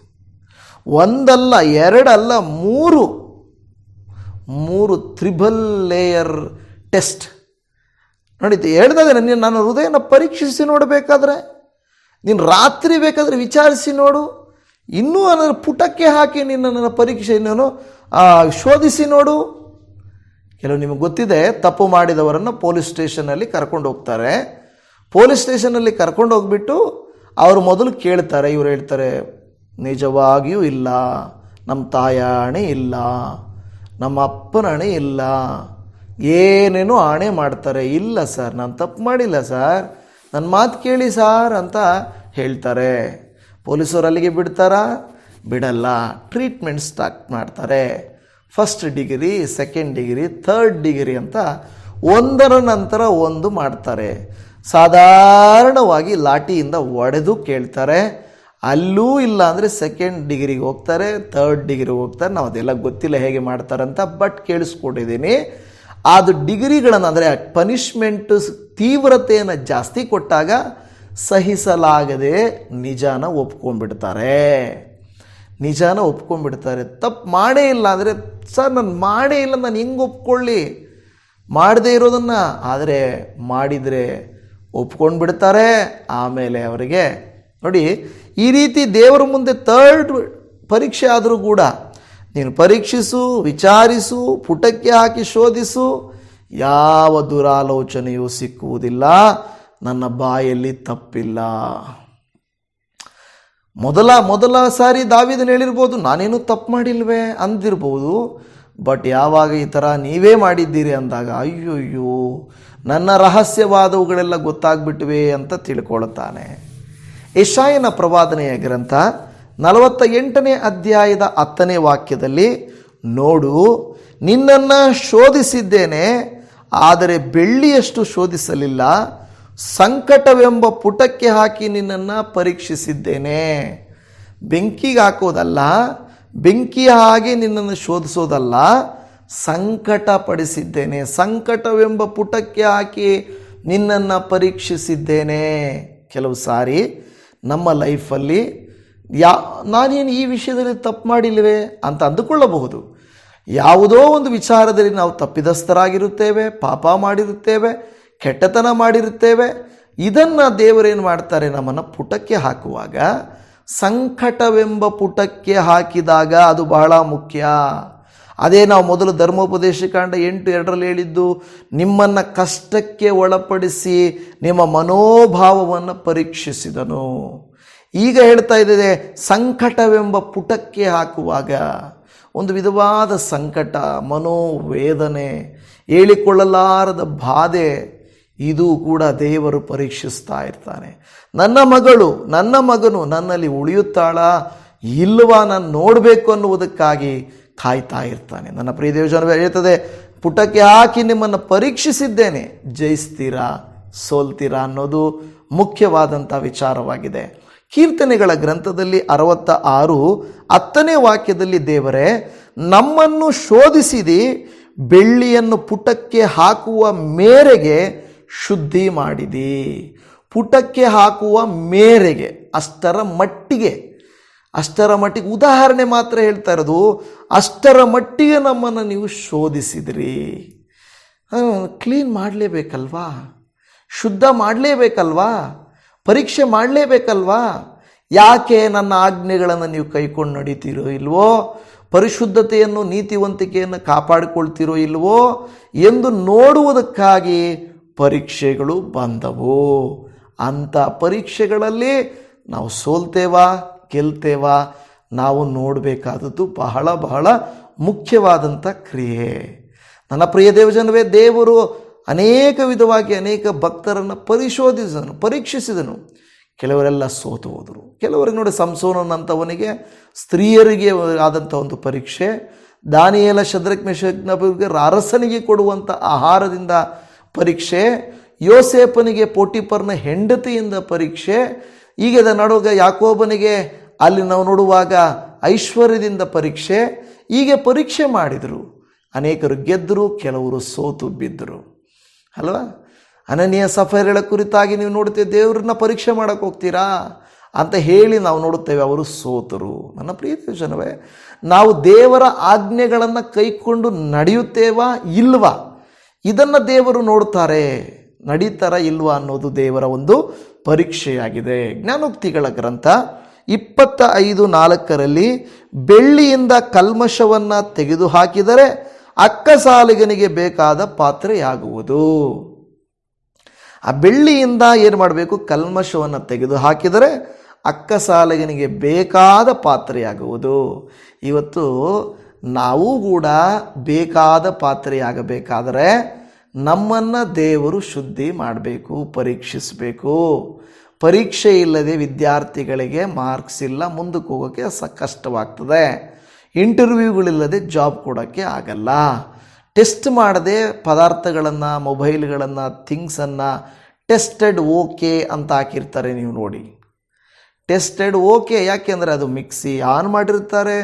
1 ಅಲ್ಲ, 2 ಅಲ್ಲ, 3 ತ್ರಿಬಲ್ ಲೇಯರ್ ಟೆಸ್ಟ್ ನೋಡಿದ್ದು. ಹೇಳಿದಾಗ ನಾನು ಹೃದಯನ ಪರೀಕ್ಷಿಸಿ ನೋಡಬೇಕಾದ್ರೆ, ನೀನು ರಾತ್ರಿ ಬೇಕಾದರೆ ವಿಚಾರಿಸಿ ನೋಡು, ಇನ್ನೂ ಅದರ ಪುಟಕ್ಕೆ ಹಾಕಿ ನನ್ನ ಪರೀಕ್ಷೆಯನ್ನು ಶೋಧಿಸಿ ನೋಡು. ಕೆಲವು ನಿಮಗೆ ಗೊತ್ತಿದೆ, ತಪ್ಪು ಮಾಡಿದವರನ್ನು ಪೊಲೀಸ್ ಸ್ಟೇಷನಲ್ಲಿ ಕರ್ಕೊಂಡು ಹೋಗ್ತಾರೆ. ಪೊಲೀಸ್ ಸ್ಟೇಷನಲ್ಲಿ ಕರ್ಕೊಂಡು ಹೋಗ್ಬಿಟ್ಟು ಅವರು ಮೊದಲು ಕೇಳ್ತಾರೆ. ಇವರು ಹೇಳ್ತಾರೆ, ನಿಜವಾಗಿಯೂ ಇಲ್ಲ, ನಮ್ಮ ತಾಯ ಆಣೆ ಇಲ್ಲ, ನಮ್ಮ ಅಪ್ಪನ ಹಣೆ ಇಲ್ಲ, ಏನೇನೋ ಆಣೆ ಮಾಡ್ತಾರೆ. ಇಲ್ಲ ಸರ್, ನಾನು ತಪ್ಪು ಮಾಡಿಲ್ಲ ಸರ್, ನನ್ನ ಮಾತು ಕೇಳಿ ಸಾರ್ ಅಂತ ಹೇಳ್ತಾರೆ. ಪೊಲೀಸರು ಅಲ್ಲಿಗೆ ಬಿಡ್ತಾರಾ? ಬಿಡಲ್ಲ. ಟ್ರೀಟ್ಮೆಂಟ್ ಸ್ಟಾರ್ಟ್ ಮಾಡ್ತಾರೆ. 1st degree, 2nd degree, 3rd degree ಅಂತ ಒಂದರ ನಂತರ ಒಂದು ಮಾಡ್ತಾರೆ. ಸಾಧಾರಣವಾಗಿ ಲಾಠಿಯಿಂದ ಹೊಡೆದು ಕೇಳ್ತಾರೆ. ಅಲ್ಲೂ ಇಲ್ಲ ಅಂದರೆ 2nd ಡಿಗ್ರಿಗೆ ಹೋಗ್ತಾರೆ, 3rd ಡಿಗ್ರಿಗೆ ಹೋಗ್ತಾರೆ. ನಾವು ಅದೆಲ್ಲ ಗೊತ್ತಿಲ್ಲ ಹೇಗೆ ಮಾಡ್ತಾರಂತ, ಬಟ್ ಕೇಳಿಸ್ಕೊಂಡಿದ್ದೀನಿ. ಅದು ಡಿಗ್ರಿಗಳನ್ನು, ಅಂದರೆ ಪನಿಷ್ಮೆಂಟ್ ತೀವ್ರತೆಯನ್ನು ಜಾಸ್ತಿ ಕೊಟ್ಟಾಗ ಸಹಿಸಲಾಗದೆ ನಿಜಾನ ಒಪ್ಕೊಂಡ್ಬಿಡ್ತಾರೆ. ತಪ್ಪು ಮಾಡೇ ಇಲ್ಲ ಅಂದರೆ, ಸರ್ ನಾನು ಮಾಡೇ ಇಲ್ಲ, ನಾನು ಹೆಂಗೆ ಒಪ್ಕೊಳ್ಳಿ? ಮಾಡದೇ ಇರೋದನ್ನು. ಆದರೆ ಮಾಡಿದರೆ ಒಪ್ಕೊಂಡ್ಬಿಡ್ತಾರೆ. ಆಮೇಲೆ ಅವರಿಗೆ ನೋಡಿ, ಈ ರೀತಿ ದೇವರ ಮುಂದೆ 3rd ಪರೀಕ್ಷೆ ಆದರೂ ಕೂಡ ನೀನು ಪರೀಕ್ಷಿಸು, ವಿಚಾರಿಸು, ಪುಟಕ್ಕೆ ಹಾಕಿ ಶೋಧಿಸು, ಯಾವ ದುರಾಲೋಚನೆಯೂ ಸಿಕ್ಕುವುದಿಲ್ಲ. ನನ್ನ ಬಾಯಲ್ಲಿ ತಪ್ಪಿಲ್ಲ. ಮೊದಲ ಸಾರಿ ದಾವೀದನು ಹೇಳಿರ್ಬೋದು, ನಾನೇನು ತಪ್ಪು ಮಾಡಿಲ್ವೇ ಅಂದಿರ್ಬೋದು. ಬಟ್ ಯಾವಾಗ ಈ ಥರ ನೀವೇ ಮಾಡಿದ್ದೀರಿ ಅಂದಾಗ, ಅಯ್ಯೋಯ್ಯೋ, ನನ್ನ ರಹಸ್ಯವಾದವುಗಳೆಲ್ಲ ಗೊತ್ತಾಗ್ಬಿಟ್ವೆ ಅಂತ ತಿಳ್ಕೊಳ್ತಾನೆ. ಯೆಶಾಯನ ಪ್ರವಾದನೆಯ ಗ್ರಂಥ 48ನೇ ಅಧ್ಯಾಯದ 10ನೇ ವಾಕ್ಯದಲ್ಲಿ, ನೋಡು, ನಿನ್ನನ್ನು ಶೋಧಿಸಿದ್ದೇನೆ, ಆದರೆ ಬೆಳ್ಳಿಯಷ್ಟು ಶೋಧಿಸಲಿಲ್ಲ. ಸಂಕಟವೆಂಬ ಪುಟಕ್ಕೆ ಹಾಕಿ ನಿನ್ನನ್ನು ಪರೀಕ್ಷಿಸಿದ್ದೇನೆ. ಬೆಂಕಿಗೆ ಹಾಕೋದಲ್ಲ, ಬೆಂಕಿಯ ಹಾಗೆ ನಿನ್ನನ್ನು ಶೋಧಿಸೋದಲ್ಲ, ಸಂಕಟ ಪಡಿಸಿದ್ದೇನೆ, ಸಂಕಟವೆಂಬ ಪುಟಕ್ಕೆ ಹಾಕಿ ನಿನ್ನನ್ನು ಪರೀಕ್ಷಿಸಿದ್ದೇನೆ. ಕೆಲವು ಸಾರಿ ನಮ್ಮ ಲೈಫಲ್ಲಿ ನಾನೇನು ಈ ವಿಷಯದಲ್ಲಿ ತಪ್ಪು ಮಾಡಿಲ್ವೇ ಅಂತ ಅಂದುಕೊಳ್ಳಬಹುದು. ಯಾವುದೋ ಒಂದು ವಿಚಾರದಲ್ಲಿ ನಾವು ತಪ್ಪಿದಸ್ಥರಾಗಿರುತ್ತೇವೆ, ಪಾಪ ಮಾಡಿರುತ್ತೇವೆ, ಕೆಟ್ಟತನ ಮಾಡಿರುತ್ತೇವೆ. ಇದನ್ನು ದೇವರೇನು ಮಾಡ್ತಾರೆ, ನಮ್ಮನ್ನು ಪುಟಕ್ಕೆ ಹಾಕುವಾಗ ಸಂಕಟವೆಂಬ ಪುಟಕ್ಕೆ ಹಾಕಿದಾಗ ಅದು ಬಹಳ ಮುಖ್ಯ. ಅದೇ ನಾವು ಮೊದಲು ಧರ್ಮೋಪದೇಶ ಕಾಂಡ 8:2 ಹೇಳಿದ್ದು, ನಿಮ್ಮನ್ನು ಕಷ್ಟಕ್ಕೆ ಒಳಪಡಿಸಿ ನಿಮ್ಮ ಮನೋಭಾವವನ್ನು ಪರೀಕ್ಷಿಸಿದನು. ಈಗ ಹೇಳ್ತಾ ಇದ್ದಿದೆ, ಸಂಕಟವೆಂಬ ಪುಟಕ್ಕೆ ಹಾಕುವಾಗ ಒಂದು ವಿಧವಾದ ಸಂಕಟ, ಮನೋವೇದನೆ, ಹೇಳಿಕೊಳ್ಳಲಾರದ ಬಾಧೆ, ಇದು ಕೂಡ ದೇವರು ಪರೀಕ್ಷಿಸ್ತಾ ಇರ್ತಾನೆ. ನನ್ನ ಮಗಳು, ನನ್ನ ಮಗನು ನನ್ನಲ್ಲಿ ಉಳಿಯುತ್ತಾಳಾ ಇಲ್ಲವಾ ನಾನು ನೋಡಬೇಕು ಅನ್ನುವುದಕ್ಕಾಗಿ ಕಾಯ್ತಾ ಇರ್ತಾನೆ. ನನ್ನ ಪ್ರಿಯ ದೇವಜನವೇ, ಹೇಳ್ತದೆ, ಪುಟಕ್ಕೆ ಹಾಕಿ ನಿಮ್ಮನ್ನು ಪರೀಕ್ಷಿಸಿದ್ದೇನೆ, ಜಯಿಸ್ತೀರಾ ಸೋಲ್ತೀರಾ ಅನ್ನೋದು ಮುಖ್ಯವಾದಂಥ ವಿಚಾರವಾಗಿದೆ. ಕೀರ್ತನೆಗಳ ಗ್ರಂಥದಲ್ಲಿ 66:10 ವಾಕ್ಯದಲ್ಲಿ ದೇವರೇ, ನಮ್ಮನ್ನು ಶೋಧಿಸಿದಿ, ಬೆಳ್ಳಿಯನ್ನು ಪುಟಕ್ಕೆ ಹಾಕುವ ಮೇರೆಗೆ ಶುದ್ಧಿ ಮಾಡಿದಿ. ಪುಟಕ್ಕೆ ಹಾಕುವ ಮೇರೆಗೆ, ಅಷ್ಟರ ಮಟ್ಟಿಗೆ ಉದಾಹರಣೆ ಮಾತ್ರ ಹೇಳ್ತಾ ಇರೋದು, ಅಷ್ಟರ ಮಟ್ಟಿಗೆ ನಮ್ಮನ್ನು ನೀವು ಶೋಧಿಸಿದ್ರಿ. ಕ್ಲೀನ್ ಮಾಡಲೇಬೇಕಲ್ವಾ, ಶುದ್ಧ ಮಾಡಲೇಬೇಕಲ್ವಾ, ಪರೀಕ್ಷೆ ಮಾಡಲೇಬೇಕಲ್ವಾ? ಯಾಕೆ ನನ್ನ ಆಜ್ಞೆಗಳನ್ನು ನೀವು ಕೈಕೊಂಡು ನಡೀತೀರೋ ಇಲ್ವೋ, ಪರಿಶುದ್ಧತೆಯನ್ನು ನೀತಿವಂತಿಕೆಯನ್ನು ಕಾಪಾಡಿಕೊಳ್ತೀರೋ ಇಲ್ವೋ ಎಂದು ನೋಡುವುದಕ್ಕಾಗಿ ಪರೀಕ್ಷೆಗಳು ಬಂದವು. ಅಂಥ ಪರೀಕ್ಷೆಗಳಲ್ಲಿ ನಾವು ಸೋಲ್ತೇವಾ ಗೆಲ್ತೇವಾ ನಾವು ನೋಡಬೇಕಾದದ್ದು ಬಹಳ ಬಹಳ ಮುಖ್ಯವಾದಂಥ ಕ್ರಿಯೆ. ನನ್ನ ಪ್ರಿಯ ದೇವಜನವೇ, ದೇವರು ಅನೇಕ ವಿಧವಾಗಿ ಅನೇಕ ಭಕ್ತರನ್ನು ಪರೀಕ್ಷಿಸಿದನು. ಕೆಲವರೆಲ್ಲ ಸೋತು ಹೋದರು. ಕೆಲವರಿಗೆ ನೋಡಿ, ಸಂಸೋನಂಥವನಿಗೆ ಸ್ತ್ರೀಯರಿಗೆ ಆದಂಥ ಒಂದು ಪರೀಕ್ಷೆ, ದಾನಿಯೇಲ, ಶದ್ರಕ್, ಮೇಷಕ್, ಅಬೇದ್ನೆಗೋಗೆ ಅರಸನಿಗೆ ಕೊಡುವಂಥ ಆಹಾರದಿಂದ ಪರೀಕ್ಷೆ, ಯೋಸೇಫನಿಗೆ ಪೋಟಿಫರನ ಹೆಂಡತಿಯಿಂದ ಪರೀಕ್ಷೆ, ಈಗ ನಡುವಾಗ ಯಾಕೋಬನಿಗೆ ಅಲ್ಲಿ ನಾವು ನೋಡುವಾಗ ಐಶ್ವರ್ಯದಿಂದ ಪರೀಕ್ಷೆ. ಹೀಗೆ ಪರೀಕ್ಷೆ ಮಾಡಿದರು. ಅನೇಕರು ಗೆದ್ದರು, ಕೆಲವರು ಸೋತು ಬಿದ್ದರು ಅಲ್ವಾ? ಅನನೀಯ ಸಫೈರಳ ಕುರಿತಾಗಿ ನೀವು ನೋಡ್ತೇವೆ, ದೇವ್ರನ್ನ ಪರೀಕ್ಷೆ ಮಾಡೋಕ್ಕೆ ಹೋಗ್ತೀರಾ ಅಂತ ಹೇಳಿ ನಾವು ನೋಡುತ್ತೇವೆ, ಅವರು ಸೋತರು. ನನ್ನ ಪ್ರೀತಿ ಜನವೇ, ನಾವು ದೇವರ ಆಜ್ಞೆಗಳನ್ನು ಕೈಕೊಂಡು ನಡೆಯುತ್ತೇವಾ ಇಲ್ವಾ ಇದನ್ನು ದೇವರು ನೋಡ್ತಾರೆ. ನಡೀತಾರ ಇಲ್ವಾ ಅನ್ನೋದು ದೇವರ ಒಂದು ಪರೀಕ್ಷೆಯಾಗಿದೆ. ಜ್ಞಾನೋಕ್ತಿಗಳ ಗ್ರಂಥ 25:4 ಬೆಳ್ಳಿಯಿಂದ ಕಲ್ಮಶವನ್ನು ತೆಗೆದುಹಾಕಿದರೆ ಅಕ್ಕಸಾಲಿಗನಿಗೆ ಬೇಕಾದ ಪಾತ್ರೆಯಾಗುವುದು. ಆ ಬೆಳ್ಳಿಯಿಂದ ಏನು ಮಾಡಬೇಕು, ಕಲ್ಮಶವನ್ನು ತೆಗೆದು ಹಾಕಿದರೆ ಅಕ್ಕಸಾಲಿಗನಿಗೆ ಬೇಕಾದ ಪಾತ್ರೆಯಾಗುವುದು. ಇವತ್ತು ನಾವು ಕೂಡ ಬೇಕಾದ ಪಾತ್ರೆಯಾಗಬೇಕಾದರೆ ನಮ್ಮನ್ನು ದೇವರು ಶುದ್ಧಿ ಮಾಡಬೇಕು, ಪರೀಕ್ಷಿಸಬೇಕು. ಪರೀಕ್ಷೆ ಇಲ್ಲದೆ ವಿದ್ಯಾರ್ಥಿಗಳಿಗೆ ಮಾರ್ಕ್ಸ್ ಇಲ್ಲ, ಮುಂದಕ್ಕೆ ಹೋಗೋಕ್ಕೆ ಕಷ್ಟವಾಗ್ತದೆ. ಇಂಟರ್ವ್ಯೂಗಳಿಲ್ಲದೆ ಜಾಬ್ ಕೊಡೋಕ್ಕೆ ಆಗಲ್ಲ. ಟೆಸ್ಟ್ ಮಾಡದೆ ಪದಾರ್ಥಗಳನ್ನು, ಮೊಬೈಲ್ಗಳನ್ನು, ಥಿಂಗ್ಸನ್ನು ಟೆಸ್ಟೆಡ್ ಓಕೆ ಅಂತ ಹಾಕಿರ್ತಾರೆ. ನೀವು ನೋಡಿ, ಟೆಸ್ಟೆಡ್ ಓಕೆ ಯಾಕೆಂದರೆ ಅದು ಮಿಕ್ಸಿ ಆನ್ ಮಾಡಿರ್ತಾರೆ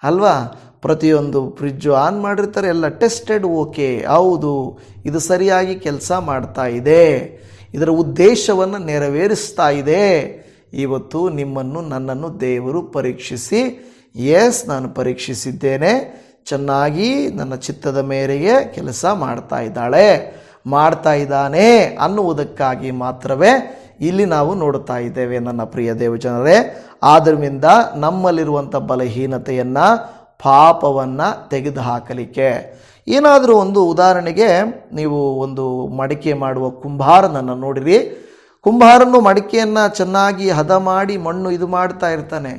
ಅಲ್ವಾ, ಪ್ರತಿಯೊಂದು ಫ್ರಿಜ್ಜು ಆನ್ ಮಾಡಿರ್ತಾರೆ, ಎಲ್ಲ ಟೆಸ್ಟೆಡ್ ಓಕೆ, ಹೌದು ಇದು ಸರಿಯಾಗಿ ಕೆಲಸ ಮಾಡ್ತಾ ಇದೆ, ಇದರ ಉದ್ದೇಶವನ್ನು ನೆರವೇರಿಸ್ತಾ ಇದೆ. ಇವತ್ತು ನಿಮ್ಮನ್ನು ನನ್ನನ್ನು ದೇವರು ಪರೀಕ್ಷಿಸಿ, ಎಸ್ ನಾನು ಪರೀಕ್ಷಿಸಿದ್ದೇನೆ, ಚೆನ್ನಾಗಿ ನನ್ನ ಚಿತ್ತದ ಮೇರೆಗೆ ಕೆಲಸ ಮಾಡ್ತಾ ಇದ್ದಾನೆ ಅನ್ನುವುದಕ್ಕಾಗಿ ಮಾತ್ರವೇ ಇಲ್ಲಿ ನಾವು ನೋಡ್ತಾ ಇದ್ದೇವೆ. ನನ್ನ ಪ್ರಿಯ ದೇವಜನರೇ, ಆದ್ದರಿಂದ ನಮ್ಮಲ್ಲಿರುವಂಥ ಬಲಹೀನತೆಯನ್ನು, ಪಾಪವನ್ನು ತೆಗೆದುಹಾಕಲಿಕ್ಕೆ ಏನಾದರೂ ಒಂದು ಉದಾಹರಣೆಗೆ ನೀವು ಒಂದು ಮಡಿಕೆ ಮಾಡುವ ಕುಂಬಾರನನ್ನು ನೋಡಿರಿ. ಕುಂಬಾರನು ಮಡಿಕೆಯನ್ನು ಚೆನ್ನಾಗಿ ಹದ ಮಾಡಿ ಮಣ್ಣು ಇದು ಮಾಡ್ತಾ ಇರ್ತಾನೆ.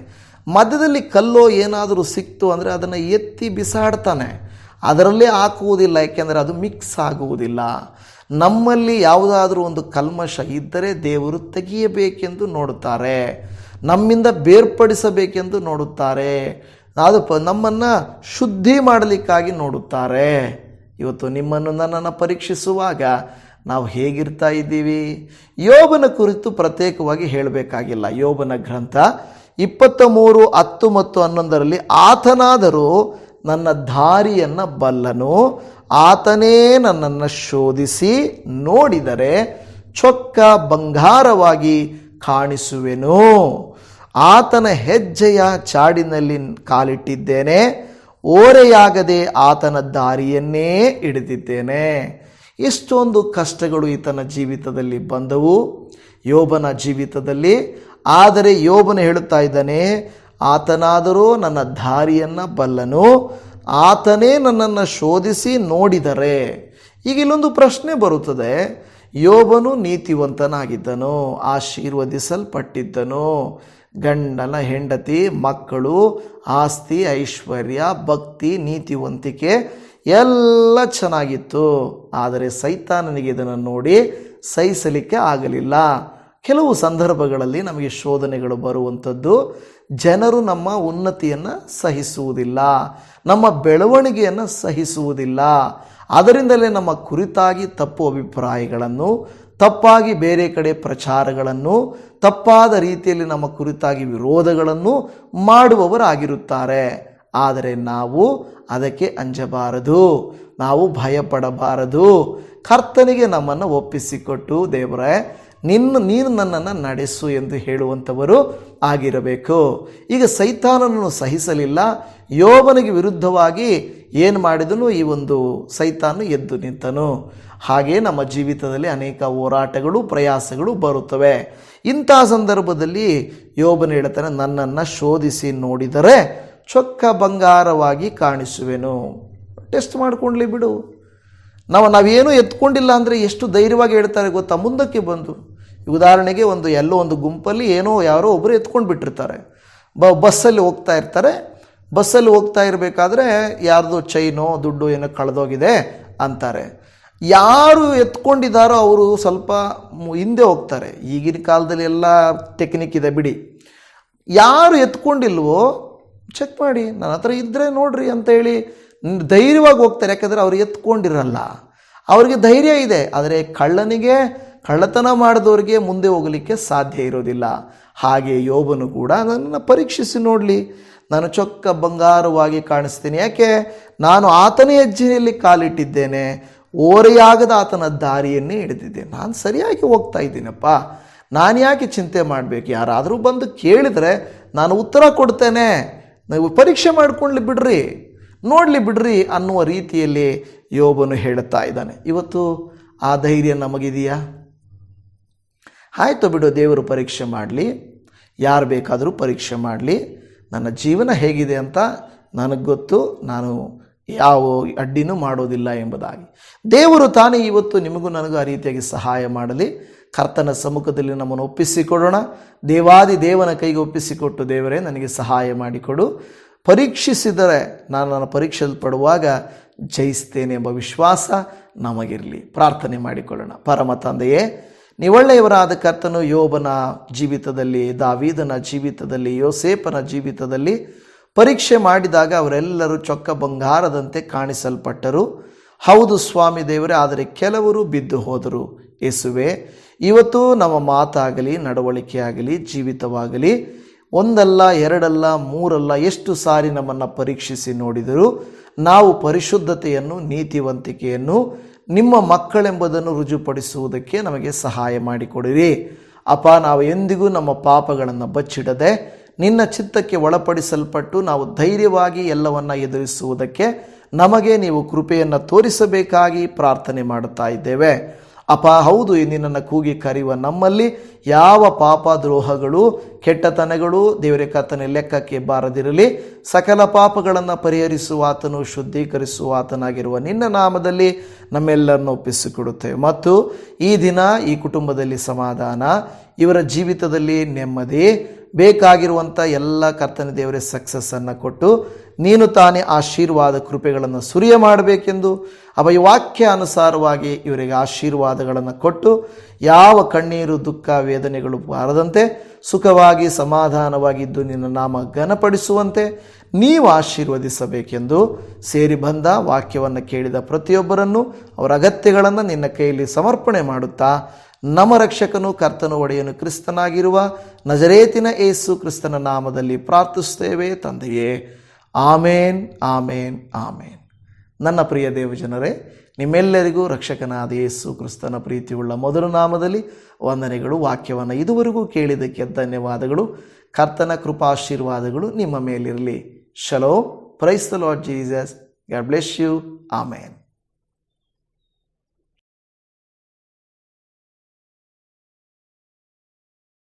ಮಧ್ಯದಲ್ಲಿ ಕಲ್ಲೋ ಏನಾದರೂ ಸಿಕ್ತು ಅಂದರೆ ಅದನ್ನು ಎತ್ತಿ ಬಿಸಾಡ್ತಾನೆ, ಅದರಲ್ಲೇ ಹಾಕುವುದಿಲ್ಲ, ಏಕೆಂದರೆ ಅದು ಮಿಕ್ಸ್ ಆಗುವುದಿಲ್ಲ. ನಮ್ಮಲ್ಲಿ ಯಾವುದಾದ್ರೂ ಒಂದು ಕಲ್ಮಶ ಇದ್ದರೆ ದೇವರು ತೆಗೆಯಬೇಕೆಂದು ನೋಡುತ್ತಾರೆ, ನಮ್ಮಿಂದ ಬೇರ್ಪಡಿಸಬೇಕೆಂದು ನೋಡುತ್ತಾರೆ, ಅದು ನಮ್ಮನ್ನು ಶುದ್ಧಿ ಮಾಡಲಿಕ್ಕಾಗಿ ನೋಡುತ್ತಾರೆ. ಇವತ್ತು ನಿಮ್ಮನ್ನು ನನ್ನನ್ನು ಪರೀಕ್ಷಿಸುವಾಗ ನಾವು ಹೇಗಿರ್ತಾ ಇದ್ದೀವಿ? ಯೋಬನ ಕುರಿತು ಪ್ರತ್ಯೇಕವಾಗಿ ಹೇಳಬೇಕಾಗಿಲ್ಲ. ಯೋಬನ ಗ್ರಂಥ 23:10 ಮತ್ತು 11 ಆತನಾದರೂ ನನ್ನ ದಾರಿಯನ್ನು ಬಲ್ಲನು. ಆತನೇ ನನ್ನನ್ನು ಶೋಧಿಸಿ ನೋಡಿದರೆ ಚೊಕ್ಕ ಬಂಗಾರವಾಗಿ ಕಾಣಿಸುವೆನು. ಆತನ ಹೆಜ್ಜೆಯ ಚಾಡಿನಲ್ಲಿ ಕಾಲಿಟ್ಟಿದ್ದೇನೆ, ಓರೆಯಾಗದೆ ಆತನ ದಾರಿಯನ್ನೇ ಹಿಡಿದಿದ್ದೇನೆ. ಎಷ್ಟೊಂದು ಕಷ್ಟಗಳು ಈತನ ಜೀವಿತದಲ್ಲಿ ಬಂದವು, ಯೋಬನ ಜೀವಿತದಲ್ಲಿ. ಆದರೆ ಯೋಬನು ಹೇಳುತ್ತಾ ಇದ್ದಾನೆ, ಆತನಾದರೂ ನನ್ನ ದಾರಿಯನ್ನು ಬಲ್ಲನು, ಆತನೇ ನನ್ನನ್ನು ಶೋಧಿಸಿ ನೋಡಿದರೆ. ಈಗ ಇಲ್ಲೊಂದು ಪ್ರಶ್ನೆ ಬರುತ್ತದೆ, ಯೋಬನು ನೀತಿವಂತನಾಗಿದ್ದನು, ಆಶೀರ್ವದಿಸಲ್ಪಟ್ಟಿದ್ದನು, ಗಂಡನ ಹೆಂಡತಿ, ಮಕ್ಕಳು, ಆಸ್ತಿ, ಐಶ್ವರ್ಯ, ಭಕ್ತಿ, ನೀತಿವಂತಿಕೆ ಎಲ್ಲ ಚೆನ್ನಾಗಿತ್ತು. ಆದರೆ ಸೈತಾನನಿಗೆ ಇದನ್ನು ನೋಡಿ ಸಹಿಸಲಿಕ್ಕೆ ಆಗಲಿಲ್ಲ. ಕೆಲವು ಸಂದರ್ಭಗಳಲ್ಲಿ ನಮಗೆ ಶೋಧನೆಗಳು ಬರುವಂಥದ್ದು, ಜನರು ನಮ್ಮ ಉನ್ನತಿಯನ್ನು ಸಹಿಸುವುದಿಲ್ಲ, ನಮ್ಮ ಬೆಳವಣಿಗೆಯನ್ನು ಸಹಿಸುವುದಿಲ್ಲ. ಅದರಿಂದಲೇ ನಮ್ಮ ಕುರಿತಾಗಿ ತಪ್ಪು ಅಭಿಪ್ರಾಯಗಳನ್ನು, ತಪ್ಪಾಗಿ ಬೇರೆ ಕಡೆ ಪ್ರಚಾರಗಳನ್ನು, ತಪ್ಪಾದ ರೀತಿಯಲ್ಲಿ ನಮ್ಮ ಕುರಿತಾಗಿ ವಿರೋಧಗಳನ್ನು ಮಾಡುವವರಾಗಿರುತ್ತಾರೆ. ಆದರೆ ನಾವು ಅದಕ್ಕೆ ಅಂಜಬಾರದು, ನಾವು ಭಯಪಡಬಾರದು. ಕರ್ತನಿಗೆ ನಮ್ಮನ್ನು ಒಪ್ಪಿಸಿಕೊಟ್ಟು, ದೇವರೇ ನೀನು ನನ್ನನ್ನು ನಡೆಸು ಎಂದು ಹೇಳುವಂಥವರು ಆಗಿರಬೇಕು. ಈಗ ಸೈತಾನನನ್ನು ಸಹಿಸಲಿಲ್ಲ, ಯೋಬನಿಗೆ ವಿರುದ್ಧವಾಗಿ ಏನು ಮಾಡಿದನು, ಈ ಒಂದು ಸೈತಾನ ಎದ್ದು ನಿಂತನು. ಹಾಗೆ ನಮ್ಮ ಜೀವಿತದಲ್ಲಿ ಅನೇಕ ಹೋರಾಟಗಳು, ಪ್ರಯಾಸಗಳು ಬರುತ್ತವೆ. ಇಂಥ ಸಂದರ್ಭದಲ್ಲಿ ಯೋಬನು ಹೇಳ್ತಾನೆ, ನನ್ನನ್ನು ಶೋಧಿಸಿ ನೋಡಿದರೆ ಚೊಕ್ಕ ಬಂಗಾರವಾಗಿ ಕಾಣಿಸುವೆನು. ಟೆಸ್ಟ್ ಮಾಡ್ಕೊಳ್ಳಿ ಬಿಡು. ನಾವೇನೂ ಎತ್ಕೊಂಡಿಲ್ಲ ಅಂದರೆ ಎಷ್ಟು ಧೈರ್ಯವಾಗಿ ಹೇಳ್ತಾರೆ ಗೊತ್ತಾ, ಮುಂದಕ್ಕೆ ಬಂದು. ಉದಾಹರಣೆಗೆ ಎಲ್ಲೋ ಒಂದು ಗುಂಪಲ್ಲಿ ಯಾರೋ ಒಬ್ಬರು ಎತ್ಕೊಂಡು ಬಿಟ್ಟಿರ್ತಾರೆ, ಬಸ್ಸಲ್ಲಿ ಹೋಗ್ತಾ ಇರ್ತಾರೆ. ಬಸ್ಸಲ್ಲಿ ಹೋಗ್ತಾ ಇರಬೇಕಾದ್ರೆ ಯಾರ್ದು ಚೈನೋ ದುಡ್ಡು ಏನೋ ಕಳೆದೋಗಿದೆ ಅಂತಾರೆ. ಯಾರು ಎತ್ಕೊಂಡಿದ್ದಾರೋ ಅವರು ಸ್ವಲ್ಪ ಹಿಂದೆ ಹೋಗ್ತಾರೆ. ಈಗಿನ ಕಾಲದಲ್ಲಿ ಎಲ್ಲ ಟೆಕ್ನಿಕ್ ಇದೆ ಬಿಡಿ. ಯಾರು ಎತ್ಕೊಂಡಿಲ್ವೋ ಚೆಕ್ ಮಾಡಿ, ನನ್ನ ಹತ್ರ ಇದ್ದರೆ ನೋಡ್ರಿ ಅಂತ ಹೇಳಿ ಧೈರ್ಯವಾಗಿ ಹೋಗ್ತಾರೆ. ಯಾಕಂದರೆ ಅವ್ರು ಎತ್ಕೊಂಡಿರಲ್ಲ, ಅವ್ರಿಗೆ ಧೈರ್ಯ ಇದೆ. ಆದರೆ ಕಳ್ಳತನ ಮಾಡಿದವ್ರಿಗೆ ಮುಂದೆ ಹೋಗಲಿಕ್ಕೆ ಸಾಧ್ಯ ಇರೋದಿಲ್ಲ. ಹಾಗೆ ಯೋಬನು ಕೂಡ ನನ್ನನ್ನು ಪರೀಕ್ಷಿಸಿ ನೋಡಲಿ, ನಾನು ಚೊಕ್ಕ ಬಂಗಾರವಾಗಿ ಕಾಣಿಸ್ತೀನಿ. ಯಾಕೆ, ನಾನು ಆತನ ಹೆಜ್ಜೆಯಲ್ಲಿ ಕಾಲಿಟ್ಟಿದ್ದೇನೆ, ಓರೆಯಾಗದ ಆತನ ದಾರಿಯನ್ನೇ ಹಿಡಿದಿದ್ದೇನೆ. ನಾನು ಸರಿಯಾಗಿ ಹೋಗ್ತಾ ಇದ್ದೀನಪ್ಪ, ನಾನು ಯಾಕೆ ಚಿಂತೆ ಮಾಡಬೇಕು? ಯಾರಾದರೂ ಬಂದು ಕೇಳಿದರೆ ನಾನು ಉತ್ತರ ಕೊಡ್ತೇನೆ, ನೀವು ಪರೀಕ್ಷೆ ಮಾಡ್ಕೊಳ್ಳಿ ಬಿಡ್ರಿ, ನೋಡಲಿ ಬಿಡ್ರಿ ಅನ್ನುವ ರೀತಿಯಲ್ಲಿ ಯೋಬನು ಹೇಳುತ್ತಾ ಇದ್ದಾನೆ. ಇವತ್ತು ಆ ಧೈರ್ಯ ನಮಗಿದೆಯಾ? ಆಯಿತು ಬಿಡು, ದೇವರು ಪರೀಕ್ಷೆ ಮಾಡಲಿ, ಯಾರು ಬೇಕಾದರೂ ಪರೀಕ್ಷೆ ಮಾಡಲಿ, ನನ್ನ ಜೀವನ ಹೇಗಿದೆ ಅಂತ ನನಗೆ ಗೊತ್ತು, ನಾನು ಯಾವ ಅಡ್ಡಿನೂ ಮಾಡೋದಿಲ್ಲ ಎಂಬುದಾಗಿ. ದೇವರು ತಾನೇ ಇವತ್ತು ನಿಮಗೂ ನನಗೂ ಆ ರೀತಿಯಾಗಿ ಸಹಾಯ ಮಾಡಲಿ. ಕರ್ತನ ಸಮ್ಮುಖದಲ್ಲಿ ನಮ್ಮನ್ನು ಒಪ್ಪಿಸಿಕೊಡೋಣ. ದೇವಾದಿ ದೇವನ ಕೈಗೆ ಒಪ್ಪಿಸಿಕೊಟ್ಟು, ದೇವರೇ ನನಗೆ ಸಹಾಯ ಮಾಡಿಕೊಡು, ಪರೀಕ್ಷಿಸಿದರೆ ನಾನು ಪರೀಕ್ಷಿಸಲ್ಪಡುವಾಗ ಜಯಿಸ್ತೇನೆ ಎಂಬ ವಿಶ್ವಾಸ ನಮಗಿರಲಿ. ಪ್ರಾರ್ಥನೆ ಮಾಡಿಕೊಳ್ಳೋಣ. ಪರಮ ತಂದೆಯೇ, ನೀವೊಳ್ಳೆಯವರಾದ ಕರ್ತನು ಯೋಬನ ಜೀವಿತದಲ್ಲಿ, ದಾವೀದನ ಜೀವಿತದಲ್ಲಿ, ಯೋಸೇಫನ ಜೀವಿತದಲ್ಲಿ ಪರೀಕ್ಷೆ ಮಾಡಿದಾಗ ಅವರೆಲ್ಲರೂ ಚೊಕ್ಕ ಬಂಗಾರದಂತೆ ಕಾಣಿಸಲ್ಪಟ್ಟರು. ಹೌದು ಸ್ವಾಮಿ ದೇವರೇ, ಆದರೆ ಕೆಲವರು ಬಿದ್ದು ಹೋದರು. ಯೇಸುವೆ, ಇವತ್ತು ನಮ್ಮ ಮಾತಾಗಲಿ, ನಡವಳಿಕೆ ಆಗಲಿ, ಜೀವಿತವಾಗಲಿ ಒಂದಲ್ಲ, ಎರಡಲ್ಲ, ಮೂರಲ್ಲ, ಎಷ್ಟು ಸಾರಿ ನಮ್ಮನ್ನು ಪರೀಕ್ಷಿಸಿ ನೋಡಿದರು. ನಾವು ಪರಿಶುದ್ಧತೆಯನ್ನು, ನೀತಿವಂತಿಕೆಯನ್ನು, ನಿಮ್ಮ ಮಕ್ಕಳೆಂಬುದನ್ನು ರುಜುಪಡಿಸುವುದಕ್ಕೆ ನಮಗೆ ಸಹಾಯ ಮಾಡಿಕೊಡಿರಿ ಅಪ್ಪ. ನಾವು ಎಂದಿಗೂ ನಮ್ಮ ಪಾಪಗಳನ್ನು ಬಚ್ಚಿಡದೆ ನಿನ್ನ ಚಿತ್ತಕ್ಕೆ ಒಳಪಡಿಸಲ್ಪಟ್ಟು ನಾವು ಧೈರ್ಯವಾಗಿ ಎಲ್ಲವನ್ನು ಎದುರಿಸುವುದಕ್ಕೆ ನಮಗೆ ನೀವು ಕೃಪೆಯನ್ನು ತೋರಿಸಬೇಕಾಗಿ ಪ್ರಾರ್ಥನೆ ಮಾಡುತ್ತಾ ಇದ್ದೇವೆ ಅಪ್ಪ. ಹೌದು, ನಿನ್ನನ್ನು ಕೂಗಿ ಕರೆಯುವ ನಮ್ಮಲ್ಲಿ ಯಾವ ಪಾಪ ದ್ರೋಹಗಳು, ಕೆಟ್ಟತನಗಳು ದೇವರೇ ಕರ್ತನೇ ಲೆಕ್ಕಕ್ಕೆ ಬಾರದಿರಲಿ. ಸಕಲ ಪಾಪಗಳನ್ನು ಪರಿಹರಿಸುವ ಆತನು, ಶುದ್ಧೀಕರಿಸುವ ಆತನಾಗಿರುವ ನಿನ್ನ ನಾಮದಲ್ಲಿ ನಮ್ಮೆಲ್ಲರನ್ನು ಒಪ್ಪಿಸಿಕೊಡುತ್ತೇವೆ. ಮತ್ತು ಈ ದಿನ ಈ ಕುಟುಂಬದಲ್ಲಿ ಸಮಾಧಾನ, ಇವರ ಜೀವಿತದಲ್ಲಿ ನೆಮ್ಮದಿ, ಬೇಕಾಗಿರುವಂಥ ಎಲ್ಲ ಕರ್ತನ ದೇವರೇ ಸಕ್ಸಸ್ಸನ್ನು ಕೊಟ್ಟು ನೀನು ತಾನೇ ಆಶೀರ್ವಾದ ಕೃಪೆಗಳನ್ನು ಸುರಿಯ ಮಾಡಬೇಕೆಂದು ಈ ವಾಕ್ಯ ಅನುಸಾರವಾಗಿ ಇವರಿಗೆ ಆಶೀರ್ವಾದಗಳನ್ನು ಕೊಟ್ಟು ಯಾವ ಕಣ್ಣೀರು, ದುಃಖ, ವೇದನೆಗಳು ಬಾರದಂತೆ ಸುಖವಾಗಿ ಸಮಾಧಾನವಾಗಿದ್ದು ನಿನ್ನ ನಾಮ ಘನಪಡಿಸುವಂತೆ ನೀವು ಆಶೀರ್ವದಿಸಬೇಕೆಂದು ಸೇರಿ ಬಂದ ವಾಕ್ಯವನ್ನು ಕೇಳಿದ ಪ್ರತಿಯೊಬ್ಬರನ್ನು ಅವರ ಅಗತ್ಯಗಳನ್ನು ನಿನ್ನ ಕೈಯಲ್ಲಿ ಸಮರ್ಪಣೆ ಮಾಡುತ್ತಾ ನಮ್ಮ ರಕ್ಷಕನು, ಕರ್ತನು, ಒಡೆಯನು, ಕ್ರಿಸ್ತನಾಗಿರುವ ನಜರೇತಿನ ಯೇಸು ಕ್ರಿಸ್ತನ ನಾಮದಲ್ಲಿ ಪ್ರಾರ್ಥಿಸುತ್ತೇವೆ ತಂದೆಯೇ, ಆಮೇನ್, ಆಮೇನ್, ಆಮೇನ್. ನನ್ನ ಪ್ರಿಯ ದೇವಜನರೇ, ನಿಮ್ಮೆಲ್ಲರಿಗೂ ರಕ್ಷಕನಾದ ಯೇಸು ಕ್ರಿಸ್ತನ ಪ್ರೀತಿಯುಳ್ಳ ಮೊದಲ ನಾಮದಲ್ಲಿ ವಂದನೆಗಳು. ವಾಕ್ಯವನ್ನು ಇದುವರೆಗೂ ಕೇಳಿದ್ದಕ್ಕೆ ಧನ್ಯವಾದಗಳು. ಕರ್ತನ ಕೃಪಾಶೀರ್ವಾದಗಳು ನಿಮ್ಮ ಮೇಲಿರಲಿ. Shalom. Praise the Lord Jesus. God bless you. Amen.